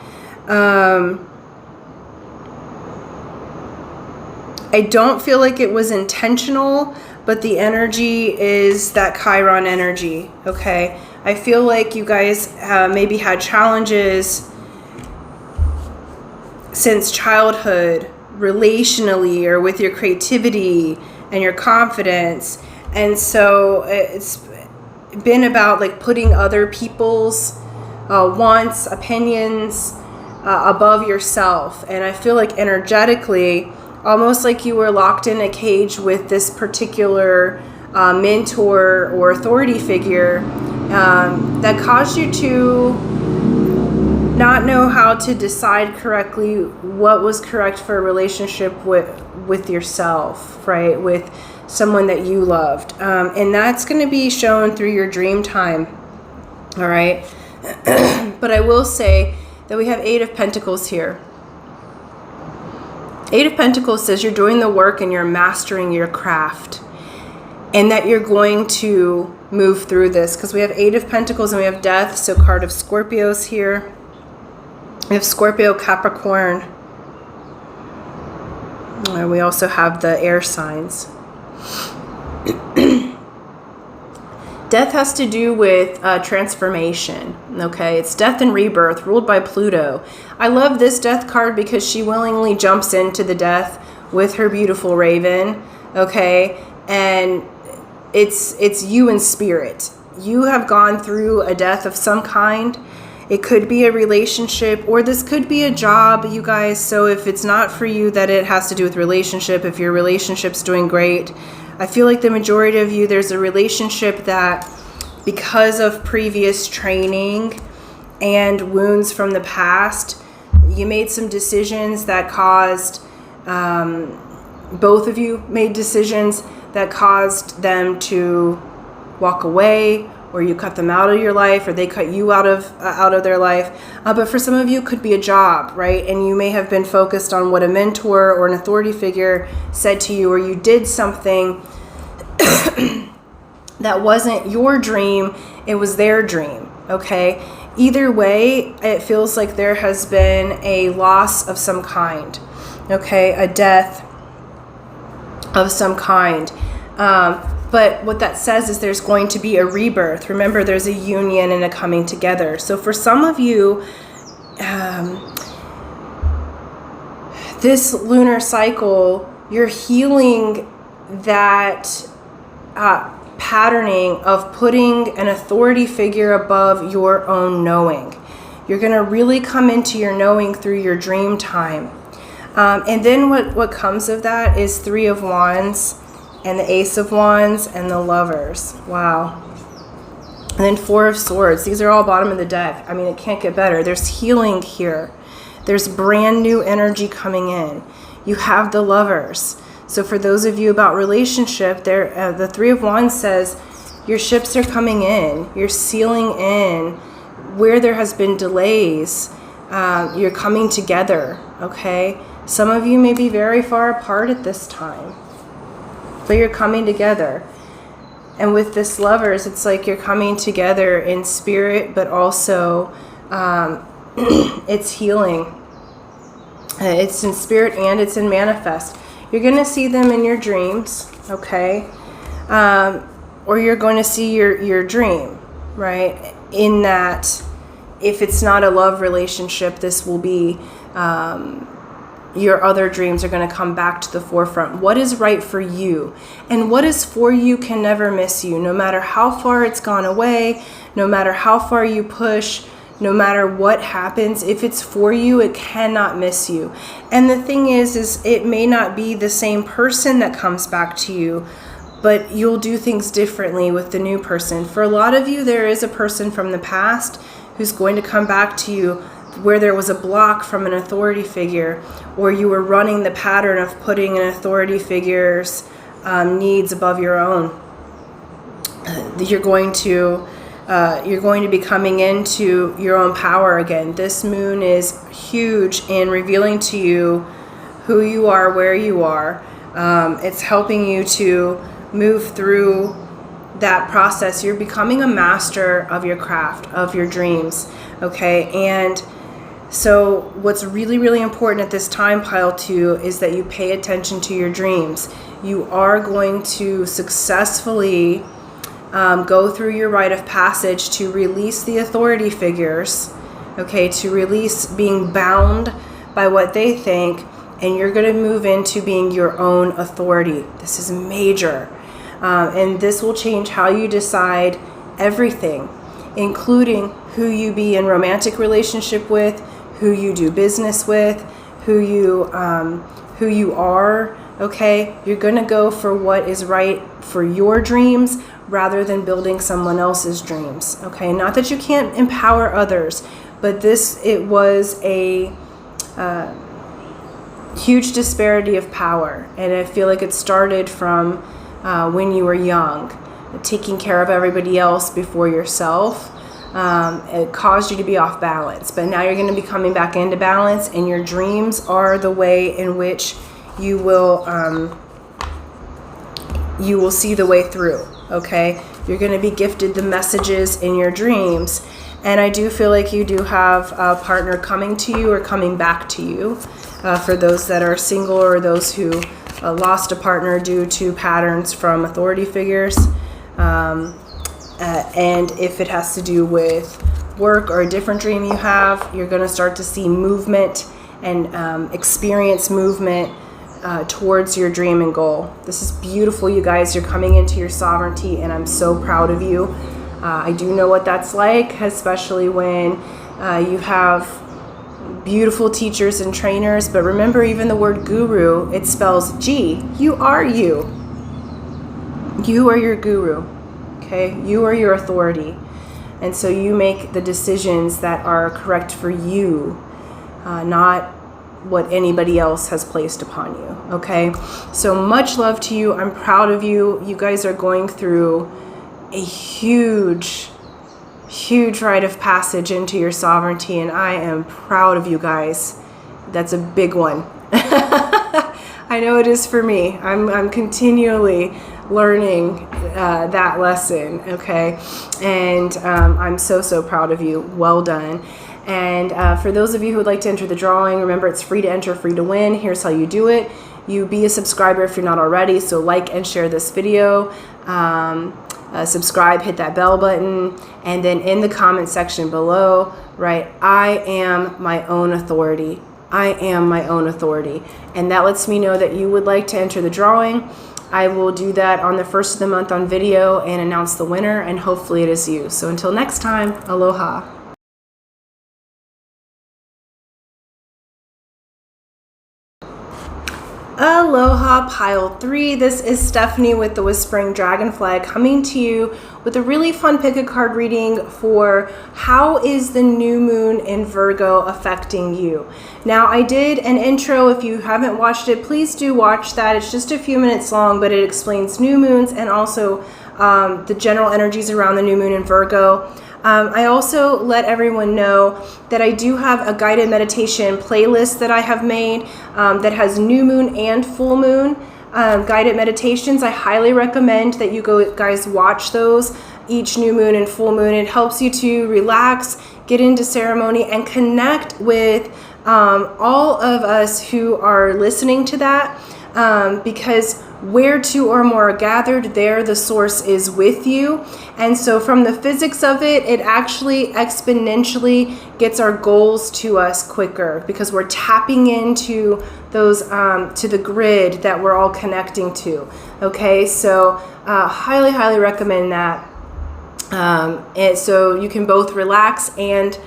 I don't feel like it was intentional, but the energy is that Chiron energy, okay? I feel like you guys maybe had challenges since childhood, relationally, or with your creativity and your confidence. And so it's been about like putting other people's wants, opinions above yourself. And I feel like energetically, almost like you were locked in a cage with this particular mentor or authority figure that caused you to not know how to decide correctly what was correct for a relationship with yourself, right? With someone that you loved. And that's going to be shown through your dream time. All right. But I will say that we have Eight of Pentacles here. Eight of Pentacles says you're doing the work and you're mastering your craft, and that you're going to move through this, because we have Eight of Pentacles and we have Death, so card of Scorpios here. We have Scorpio, Capricorn, And we also have the air signs. Death has to do with transformation, okay? It's death and rebirth, ruled by Pluto. I love this death card because she willingly jumps into the death with her beautiful raven, okay? And it's you in spirit. You have gone through a death of some kind. It could be a relationship, or this could be a job, you guys. So if it's not for you, that it has to do with relationship. If your relationship's doing great, I feel like the majority of you, there's a relationship that because of previous training and wounds from the past, you made some decisions that caused, both of you made decisions that caused them to walk away, or you cut them out of your life, or they cut you out of their life. But for some of you, it could be a job, right? And you may have been focused on what a mentor or an authority figure said to you, or you did something that wasn't your dream, it was their dream, okay? Either way, it feels like there has been a loss of some kind, okay? A death of some kind. But what that says is there's going to be a rebirth. Remember, there's a union and a coming together. So for some of you, this lunar cycle, you're healing that patterning of putting an authority figure above your own knowing. You're going to really come into your knowing through your dream time. And then what comes of that is Three of Wands, and the Ace of Wands, and the Lovers. Wow. And then Four of Swords. These are all bottom of the deck. I mean, it can't get better. There's healing here. There's brand new energy coming in. You have the Lovers. So for those of you about relationship, the Three of Wands says your ships are coming in. You're sealing in where there has been delays. You're coming together, okay? Some of you may be very far apart at this time, but you're coming together. And with this Lovers, it's like you're coming together in spirit, but also it's healing. It's in spirit and it's in manifest. You're going to see them in your dreams, okay? Or you're going to see your dream, right? In that, if it's not a love relationship, this will be your other dreams are going to come back to the forefront. What is right for you and what is for you can never miss you, no matter how far it's gone away, no matter how far you push, no matter what happens. If it's for you, it cannot miss you. And the thing is it may not be the same person that comes back to you, but you'll do things differently with the new person. For a lot of you, there is a person from the past who's going to come back to you where there was a block from an authority figure, or you were running the pattern of putting an authority figure's needs above your own. You're going to be coming into your own power again. This moon is huge in revealing to you who you are, where you are. It's helping you to move through that process. You're becoming a master of your craft, of your dreams, okay? And so what's really, really important at this time, pile 2, is that you pay attention to your dreams. You are going to successfully go through your rite of passage to release the authority figures, okay, to release being bound by what they think, and you're going to move into being your own authority. This is major. And this will change how you decide everything, including who you be in romantic relationship with, who you do business with, who you are, okay? You're going to go for what is right for your dreams rather than building someone else's dreams, okay? Not that you can't empower others, but it was a huge disparity of power, and I feel like it started from when you were young, taking care of everybody else before yourself. It caused you to be off balance, but now you're going to be coming back into balance, and your dreams are the way in which you will see the way through, okay? You're going to be gifted the messages in your dreams, and I do feel like you do have a partner coming to you or coming back to you. for those that are single or those who lost a partner due to patterns from authority figures. And if it has to do with work or a different dream you have, you're going to start to see movement and experience movement towards your dream and goal. This is beautiful, you guys. You're coming into your sovereignty, and I'm so proud of you. I do know what that's like, especially when you have beautiful teachers and trainers. But remember, even the word guru, it spells G. You are you. You are your guru. Okay? You are your authority. And so you make the decisions that are correct for you, not what anybody else has placed upon you. Okay? So much love to you. I'm proud of you. You guys are going through a huge rite of passage into your sovereignty, and I am proud of you guys. That's a big one. I know it is for me. I'm continually learning that lesson, okay? And I'm so proud of you. Well done. And for those of you who would like to enter the drawing, remember, it's free to enter, free to win. Here's how you do it. You be a subscriber if you're not already, so like and share this video. Subscribe, hit that bell button, and then in the comment section below, write, I am my own authority. I am my own authority. And that lets me know that you would like to enter the drawing. I will do that on the first of the month on video and announce the winner, and hopefully it is you. So until next time, aloha. Aloha pile 3. This is Stephanie with the Whispering Dragonfly coming to you with a really fun pick a card reading for how is the new moon in Virgo affecting you. Now, I did an intro. If you haven't watched it, please do watch that. It's just a few minutes long, but it explains new moons and also the general energies around the new moon in Virgo. I also let everyone know that I do have a guided meditation playlist that I have made that has new moon and full moon guided meditations. I highly recommend that you guys watch those each new moon and full moon. It helps you to relax, get into ceremony, and connect with all of us who are listening to that, because where two or more are gathered, there the source is with you. And so from the physics of it, it actually exponentially gets our goals to us quicker because we're tapping into those, to the grid that we're all connecting to. Okay, so highly recommend that. And so you can both relax and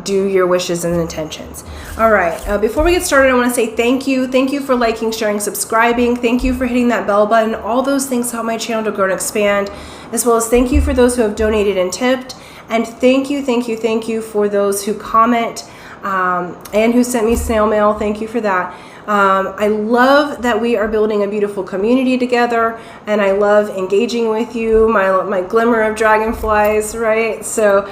do your wishes and intentions. All right, before we get started, I want to say thank you. Thank you for liking, sharing, subscribing. Thank you for hitting that bell button. All those things help my channel to grow and expand, as well as thank you for those who have donated and tipped. And thank you for those who comment and who sent me snail mail. Thank you for that. I love that we are building a beautiful community together, and I love engaging with you, my glimmer of dragonflies, right? So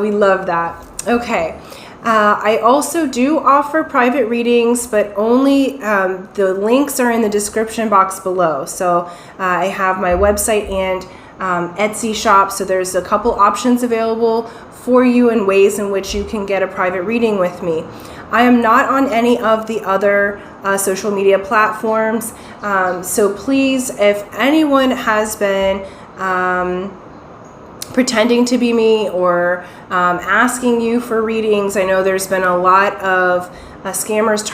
we love that. Okay. I also do offer private readings, but only the links are in the description box below. So I have my website and Etsy shop, so there's a couple options available for you and ways in which you can get a private reading with me. I am not on any of the other social media platforms, so please, if anyone has been pretending to be me or asking you for readings, I know there's been a lot of scammers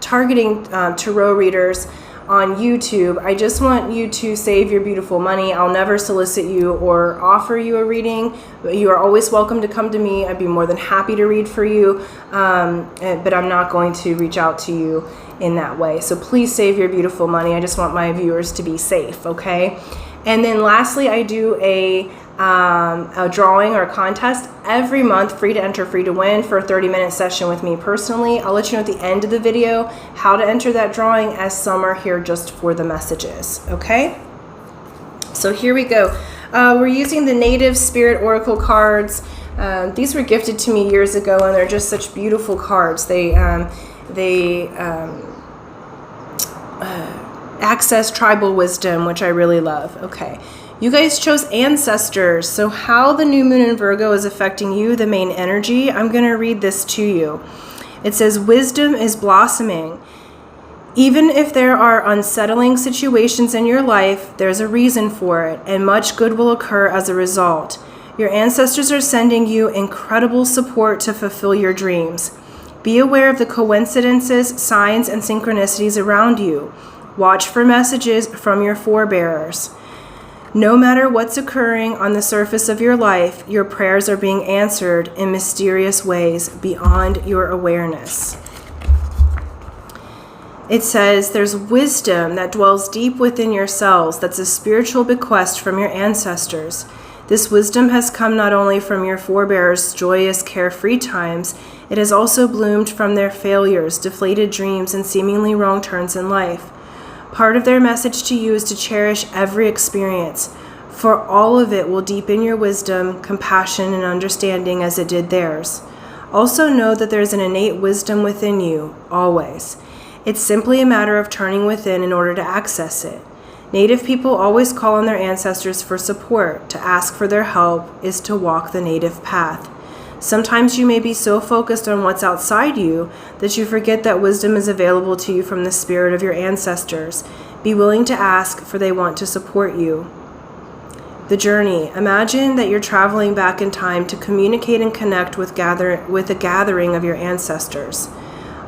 targeting tarot readers on YouTube. I just want you to save your beautiful money. I'll never solicit you or offer you a reading. You are always welcome to come to me. I'd be more than happy to read for you, but I'm not going to reach out to you in that way. So please save your beautiful money. I just want my viewers to be safe, okay? And then lastly, I do a drawing or a contest every month, free to enter, free to win, for a 30-minute session with me personally. I'll let you know at the end of the video how to enter that drawing, as some are here just for the messages, okay? So here we go. We're using the Native Spirit Oracle cards. These were gifted to me years ago, and they're just such beautiful cards. They access tribal wisdom, which I really love. Okay. You guys chose ancestors. So how the new moon in Virgo is affecting you, the main energy. I'm going to read this to you. It says, wisdom is blossoming. Even if there are unsettling situations in your life, there's a reason for it, and much good will occur as a result. Your ancestors are sending you incredible support to fulfill your dreams. Be aware of the coincidences, signs, and synchronicities around you. Watch for messages from your forebears. No matter what's occurring on the surface of your life, your prayers are being answered in mysterious ways beyond your awareness. It says there's wisdom that dwells deep within yourselves. That's a spiritual bequest from your ancestors. This wisdom has come not only from your forebears' joyous, carefree times, it has also bloomed from their failures, deflated dreams, and seemingly wrong turns in life. Part of their message to you is to cherish every experience, for all of it will deepen your wisdom, compassion, and understanding as it did theirs. Also know that there is an innate wisdom within you, always. It's simply a matter of turning within in order to access it. Native people always call on their ancestors for support. To ask for their help is to walk the native path. Sometimes you may be so focused on what's outside you that you forget that wisdom is available to you from the spirit of your ancestors. Be willing to ask, for they want to support you. The journey. Imagine that you're traveling back in time to communicate and connect with a gathering of your ancestors.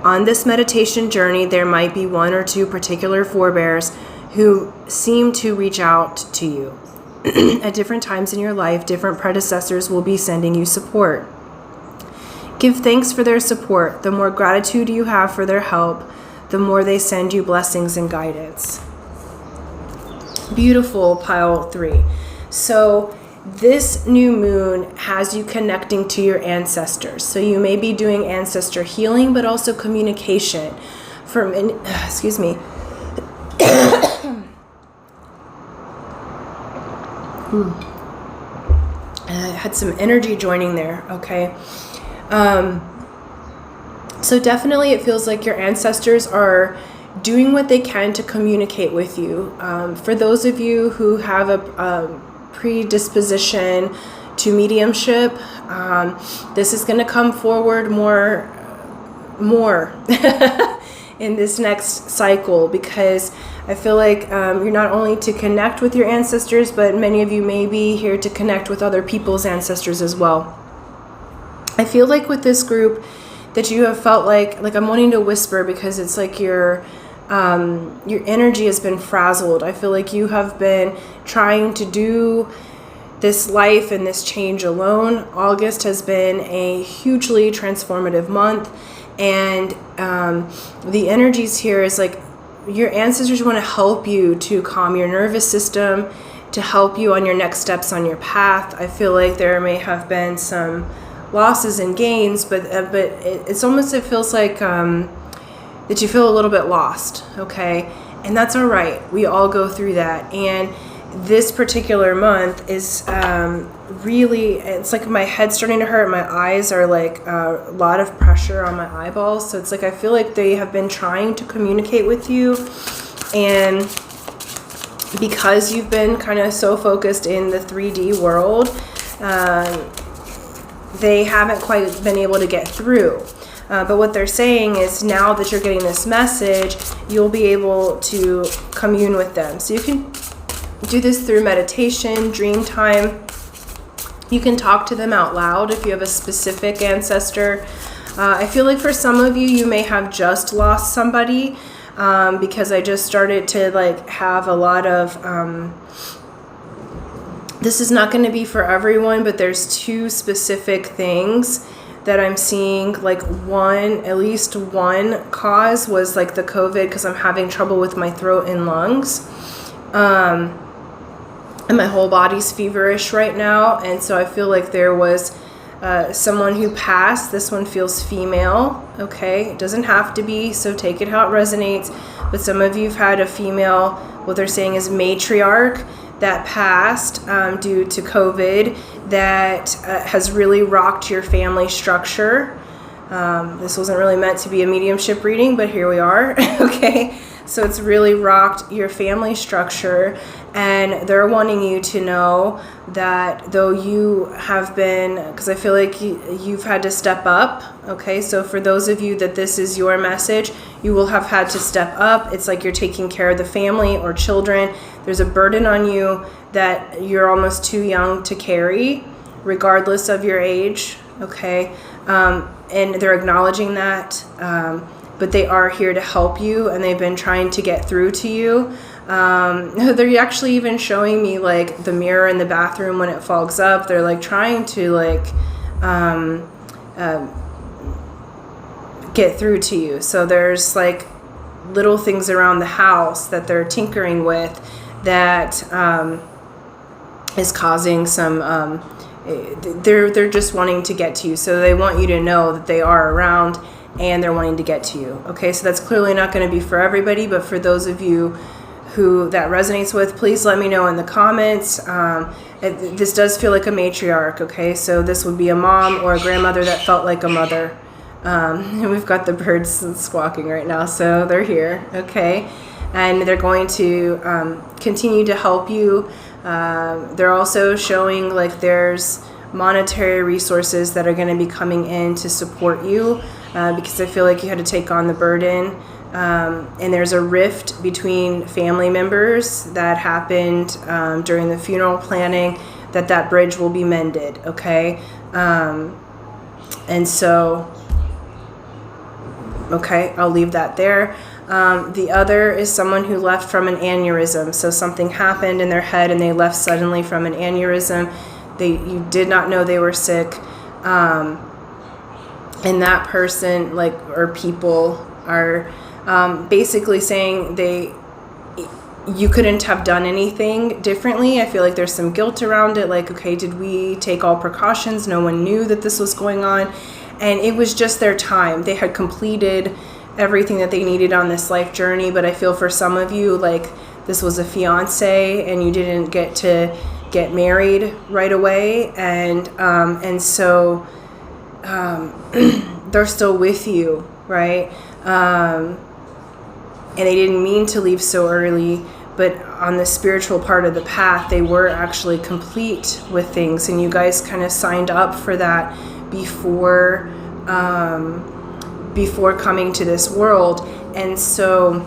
On this meditation journey, there might be one or two particular forebears who seem to reach out to you. At different times in your life, different predecessors will be sending you support. Give thanks for their support. The more gratitude you have for their help, the more they send you blessings and guidance. Beautiful, pile 3. So this new moon has you connecting to your ancestors. So you may be doing ancestor healing, but also communication. Excuse me. I had some energy joining there, okay? So definitely it feels like your ancestors are doing what they can to communicate with you. For those of you who have a predisposition to mediumship, this is going to come forward more in this next cycle, because I feel like you're not only to connect with your ancestors, but many of you may be here to connect with other people's ancestors as well. I feel like with this group that you have felt like I'm wanting to whisper, because it's like your energy has been frazzled. I feel like you have been trying to do this life and this change alone. August has been a hugely transformative month, and the energies here is like your ancestors want to help you to calm your nervous system, to help you on your next steps on your path. I feel like there may have been some losses and gains, but it's almost, it feels like that you feel a little bit lost, okay? And that's all right. We all go through that. And this particular month is really, it's like my head's starting to hurt. My eyes are like a lot of pressure on my eyeballs. So it's like I feel like they have been trying to communicate with you. And because you've been kind of so focused in the 3D world, they haven't quite been able to get through. But what they're saying is now that you're getting this message, you'll be able to commune with them. So you can do this through meditation, dream time. You can talk to them out loud if you have a specific ancestor. I feel like for some of you, you may have just lost somebody, because I just started to have a lot of... this is not going to be for everyone, but there's two specific things that I'm seeing. At least one cause was the COVID, because I'm having trouble with my throat and lungs. And my whole body's feverish right now. And so I feel like there was someone who passed. This one feels female, okay? It doesn't have to be, so take it how it resonates. But some of you have had a female, what they're saying is matriarch, that passed due to COVID, that has really rocked your family structure. This wasn't really meant to be a mediumship reading, but here we are, okay? So it's really rocked your family structure, and they're wanting you to know that though you have been, because I feel like you've had to step up, okay? So for those of you that this is your message, you will have had to step up. It's like you're taking care of the family or children. There's a burden on you that you're almost too young to carry, regardless of your age, okay? And they're acknowledging that, but they are here to help you, and they've been trying to get through to you. They're actually even showing me like the mirror in the bathroom when it fogs up. They're like trying to like get through to you. So there's like little things around the house that they're tinkering with that is causing some they're just wanting to get to you. So they want you to know that they are around and they're wanting to get to you. Okay, so that's clearly not going to be for everybody, but for those of you who that resonates with, please let me know in the comments. This does feel like a matriarch, okay? So this would be a mom or a grandmother that felt like a mother. And we've got the birds squawking right now, so they're here, okay? And they're going to continue to help you. They're also showing like there's monetary resources that are going to be coming in to support you, because I feel like you had to take on the burden. And there's a rift between family members that happened during the funeral planning, that bridge will be mended, okay? And so, okay, I'll leave that there. The other is someone who left from an aneurysm. So something happened in their head and they left suddenly from an aneurysm. You did not know they were sick. And that person, like, or people are basically saying you couldn't have done anything differently. I feel like there's some guilt around it. Like, okay, did we take all precautions? No one knew that this was going on. And it was just their time. They had completed everything that they needed on this life journey. But I feel for some of you, like, this was a fiance and you didn't get to get married right away. And so they're still with you, right? And they didn't mean to leave so early, but on the spiritual part of the path, they were actually complete with things, and you guys kind of signed up for that before coming to this world. And so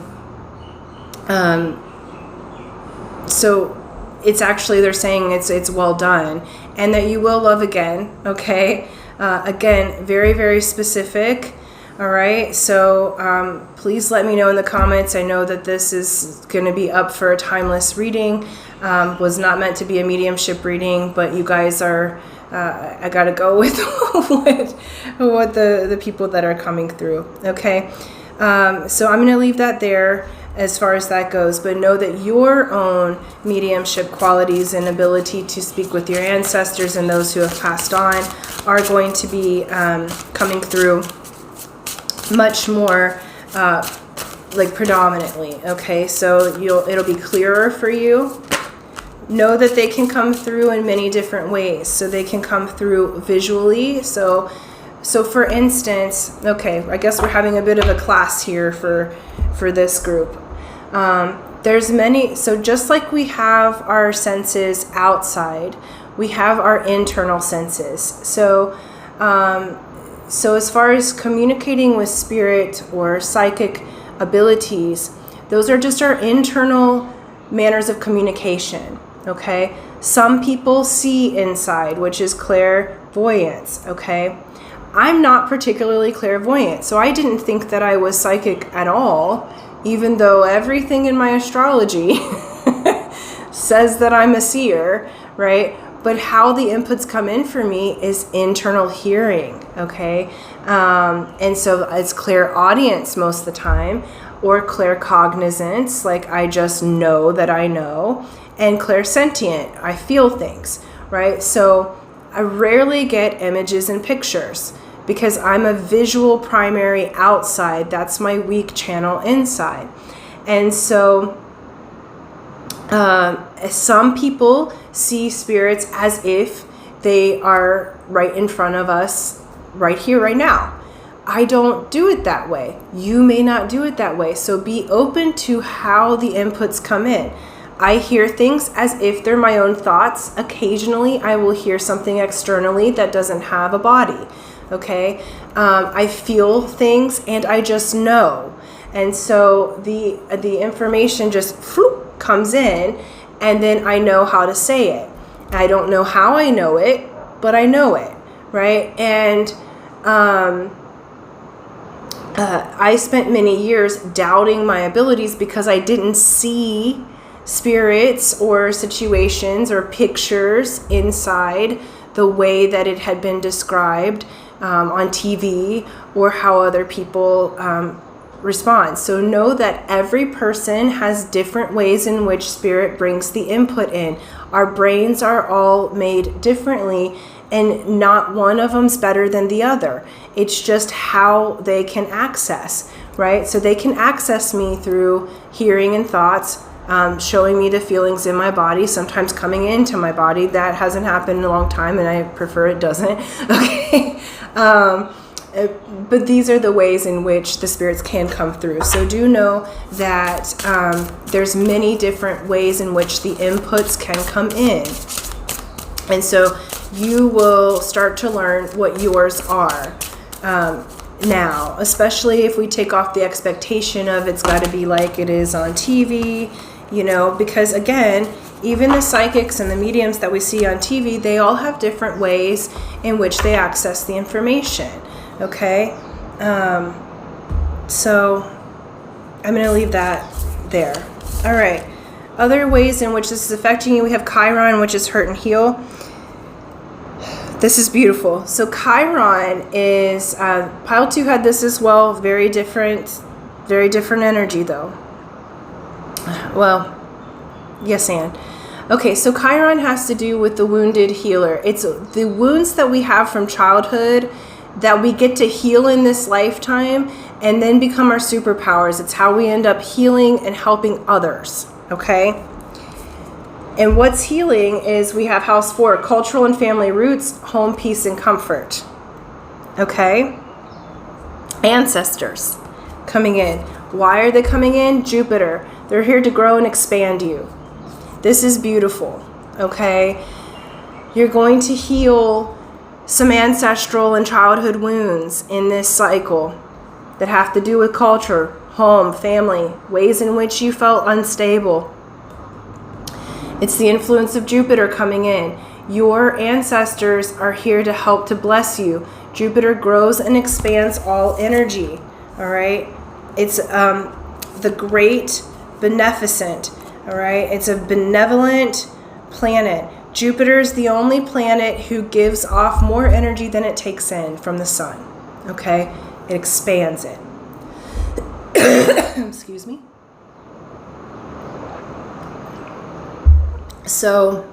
it's actually, they're saying it's well done, and that you will love again, okay? Again, very, very specific. All right, so please let me know in the comments. I know that this is going to be up for a timeless reading. Was not meant to be a mediumship reading, but you guys are, I got to go with what the people that are coming through, okay? So I'm going to leave that there as far as that goes, but know that your own mediumship qualities and ability to speak with your ancestors and those who have passed on are going to be coming through much more like predominantly, okay? So it'll be clearer for you. Know that they can come through in many different ways. So they can come through visually. So for instance, okay, I guess we're having a bit of a class here for this group. There's many, so just like we have our senses outside, we have our internal senses. So as far as communicating with spirit or psychic abilities, those are just our internal manners of communication, okay? Some people see inside, which is clairvoyance, okay? I'm not particularly clairvoyant, so I didn't think that I was psychic at all, even though everything in my astrology says that I'm a seer, right? But how the inputs come in for me is internal hearing, okay? And so it's clairaudience most of the time, or claircognizance, like I just know that I know, and clairsentient, I feel things, right? So I rarely get images and pictures because I'm a visual primary outside. That's my weak channel inside. And so some people see spirits as if they are right in front of us, right here, right now. I don't do it that way. You may not do it that way. So be open to how the inputs come in. I hear things as if they're my own thoughts. Occasionally, I will hear something externally that doesn't have a body. Okay? I feel things and I just know. And so the information just comes in, and then I know how to say it. I don't know how I know it, but I know it, right? And I spent many years doubting my abilities because I didn't see spirits or situations or pictures inside the way that it had been described on TV or how other people respond. So know that every person has different ways in which spirit brings the input in. Our brains are all made differently, and not one of them's better than the other. It's just how they can access, right? So they can access me through hearing and thoughts, showing me the feelings in my body, sometimes coming into my body. That hasn't happened in a long time, and I prefer it doesn't. Okay. But these are the ways in which the spirits can come through. So do know that there's many different ways in which the inputs can come in. And so you will start to learn what yours are now, especially if we take off the expectation of it's got to be like it is on TV, because again, even the psychics and the mediums that we see on TV, they all have different ways in which they access the information. Okay, so I'm going to leave that there. All right, other ways in which this is affecting you, we have Chiron, which is hurt and heal. This is beautiful. So Chiron is, Pile 2 had this as well, very different energy though. Well, yes and. Okay, so Chiron has to do with the wounded healer. It's the wounds that we have from childhood that we get to heal in this lifetime and then become our superpowers. It's how we end up healing and helping others, okay? And what's healing is we have house 4, cultural and family roots, home, peace, and comfort, okay? Ancestors coming in. Why are they coming in? Jupiter. They're here to grow and expand you. This is beautiful, okay? You're going to heal some ancestral and childhood wounds in this cycle that have to do with culture, home, family, ways in which you felt unstable. It's the influence of Jupiter coming in. Your ancestors are here to help to bless you. Jupiter grows and expands all energy, all right? It's the great beneficent, all right? It's a benevolent planet. Jupiter is the only planet who gives off more energy than it takes in from the sun, okay? It expands it. Excuse me. So,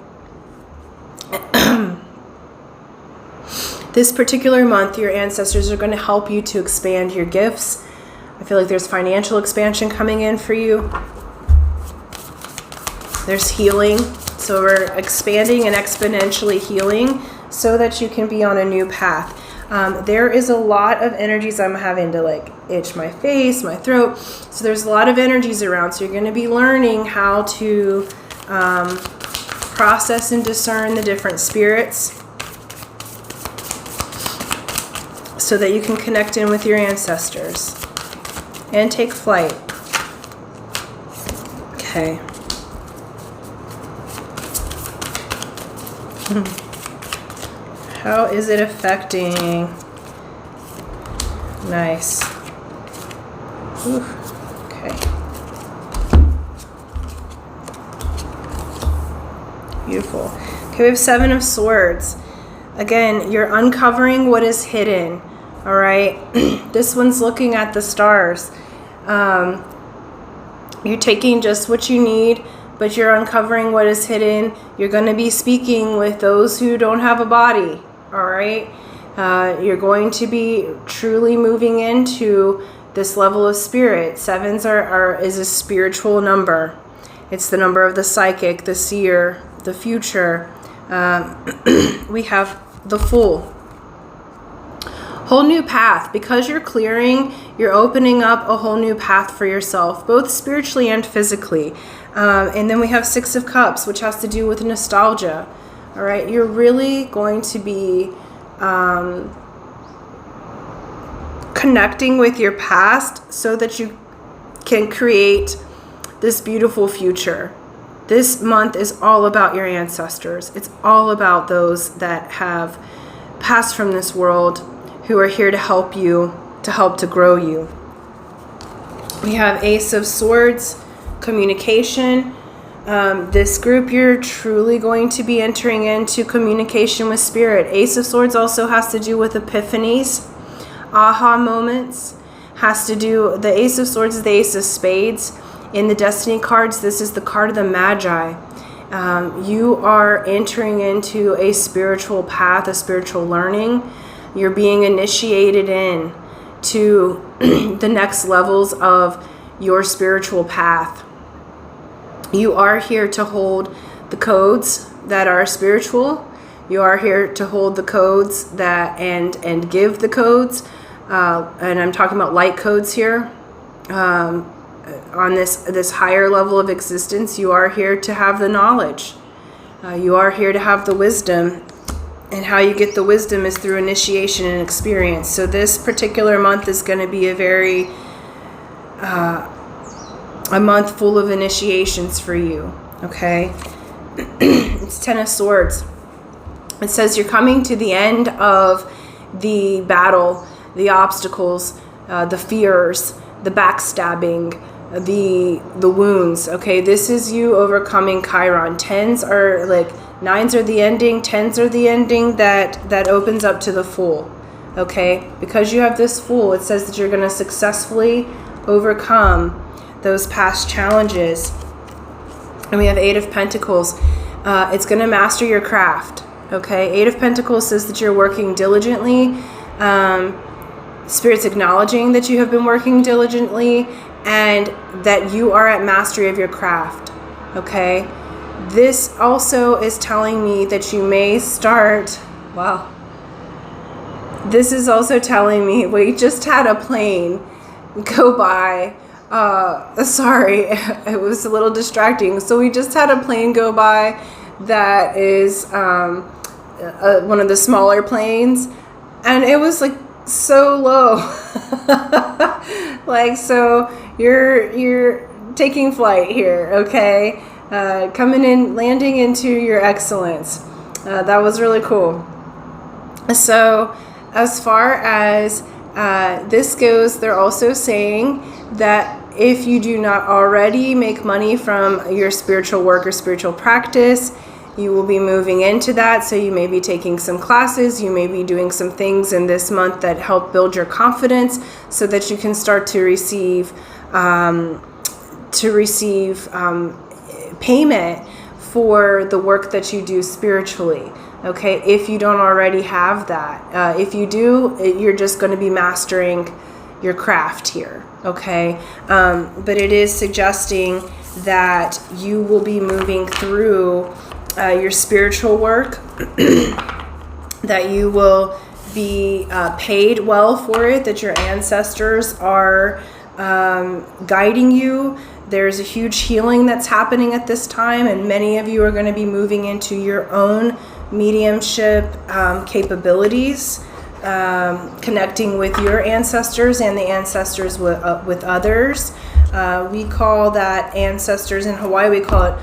this particular month, your ancestors are going to help you to expand your gifts. I feel like there's financial expansion coming in for you. There's healing. So we're expanding and exponentially healing so that you can be on a new path. There is a lot of energies. I'm having to like itch my face, my throat. So there's a lot of energies around. So you're going to be learning how to process and discern the different spirits so that you can connect in with your ancestors and take flight. Okay. How is it affecting? Nice. Ooh, okay. Beautiful. Okay, we have 7 of Swords. Again, you're uncovering what is hidden. All right. This one's looking at the stars. You're taking just what you need, but you're uncovering what is hidden. You're going to be speaking with those who don't have a body, all right? You're going to be truly moving into this level of spirit. 7s is a spiritual number. It's the number of the psychic, the seer, the future. We have the Fool. Whole new path. Because you're clearing, you're opening up a whole new path for yourself, both spiritually and physically. And then we have Six of Cups, which has to do with nostalgia. All right, you're really going to be connecting with your past so that you can create this beautiful future. This month is all about your ancestors. It's all about those that have passed from this world, who are here to help you, to help to grow you. We have Ace of Swords, communication. This group, you're truly going to be entering into communication with spirit. Ace of Swords also has to do with epiphanies, aha moments. Has to do, the Ace of Swords is the Ace of Spades. In the Destiny cards, this is the card of the Magi. You are entering into a spiritual path, a spiritual learning. You're being initiated in to the next levels of your spiritual path. You are here to hold the codes that are spiritual. You are here to hold the codes that and give the codes. And I'm talking about light codes here. On this higher level of existence, you are here to have the knowledge. You are here to have the wisdom. And how you get the wisdom is through initiation and experience. So this particular month is going to be a month full of initiations for you. Okay? It's Ten of Swords. It says you're coming to the end of the battle, the obstacles, the fears, the backstabbing, the wounds. Okay, this is you overcoming Chiron. Nines are the ending, tens are the ending that opens up to the Fool. Okay, because you have this Fool, it says that you're going to successfully overcome those past challenges. And we have Eight of Pentacles. It's going to master your craft. Okay, Eight of Pentacles says that you're working diligently. Spirit's acknowledging that you have been working diligently and that you are at mastery of your craft. Okay, this also is telling me that you may start, wow. This is also telling me, we just had a plane go by. Sorry, it was a little distracting. So we just had a plane go by that is one of the smaller planes, and it was like so low. Like, so you're taking flight here, okay? Coming in, landing into your excellence. That was really cool. So as far as this goes, they're also saying that if you do not already make money from your spiritual work or spiritual practice, you will be moving into that. So you may be taking some classes, you may be doing some things in this month that help build your confidence so that you can start to receive payment for the work that you do spiritually. Okay, if you don't already have that. If you do, you're just going to be mastering your craft here. Okay, but it is suggesting that you will be moving through your spiritual work, that you will be paid well for it, that your ancestors are guiding you. There's a huge healing that's happening at this time, and many of you are going to be moving into your own mediumship capabilities, connecting with your ancestors and the ancestors with others. We call that ancestors in Hawaii. We call it,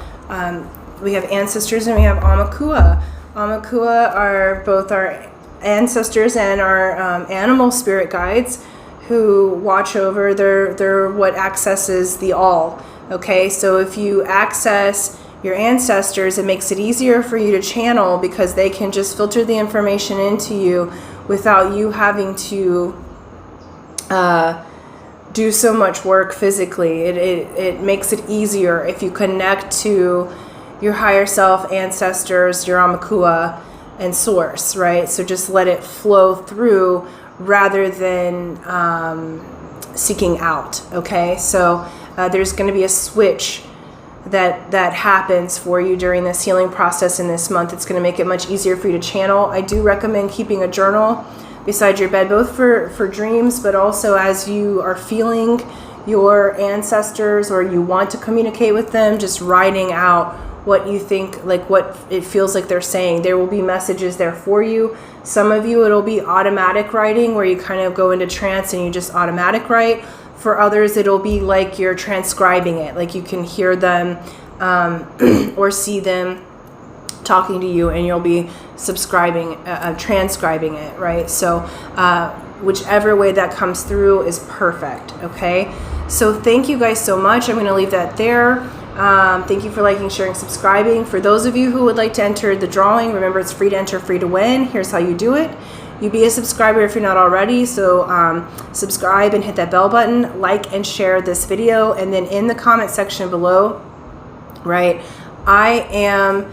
we have ancestors and we have Amakua. Amakua are both our ancestors and our animal spirit guides who watch over. They're what accesses the all. Okay, so if you access your ancestors, it makes it easier for you to channel because they can just filter the information into you without you having to do so much work physically. It makes it easier if you connect to your higher self, ancestors, your Amakua, and source, right? So just let it flow through rather than seeking out, okay? So there's going to be a switch that happens for you during this healing process in this month. It's going to make it much easier for you to channel. I do recommend keeping a journal beside your bed, both for dreams, but also as you are feeling your ancestors or you want to communicate with them, just writing out what you think, like what it feels like they're saying. There will be messages there for you. Some of you, it'll be automatic writing where you kind of go into trance and you just automatic write. For others, it'll be like you're transcribing it, like you can hear them or see them talking to you, and you'll be transcribing it, right? So whichever way that comes through is perfect, okay? So thank you guys so much. I'm going to leave that there. Thank you for liking, sharing, subscribing. For those of you who would like to enter the drawing, remember it's free to enter, free to win. Here's how you do it. You be a subscriber if you're not already, so subscribe and hit that bell button, like and share this video, and then in the comment section below, right, I am,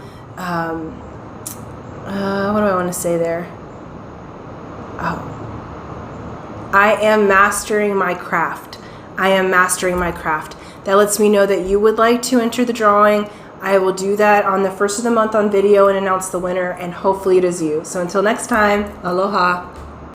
what do I want to say there? Oh, I am mastering my craft. I am mastering my craft. That lets me know that you would like to enter the drawing. I will do that on the first of the month on video and announce the winner, and hopefully it is you. So until next time, aloha.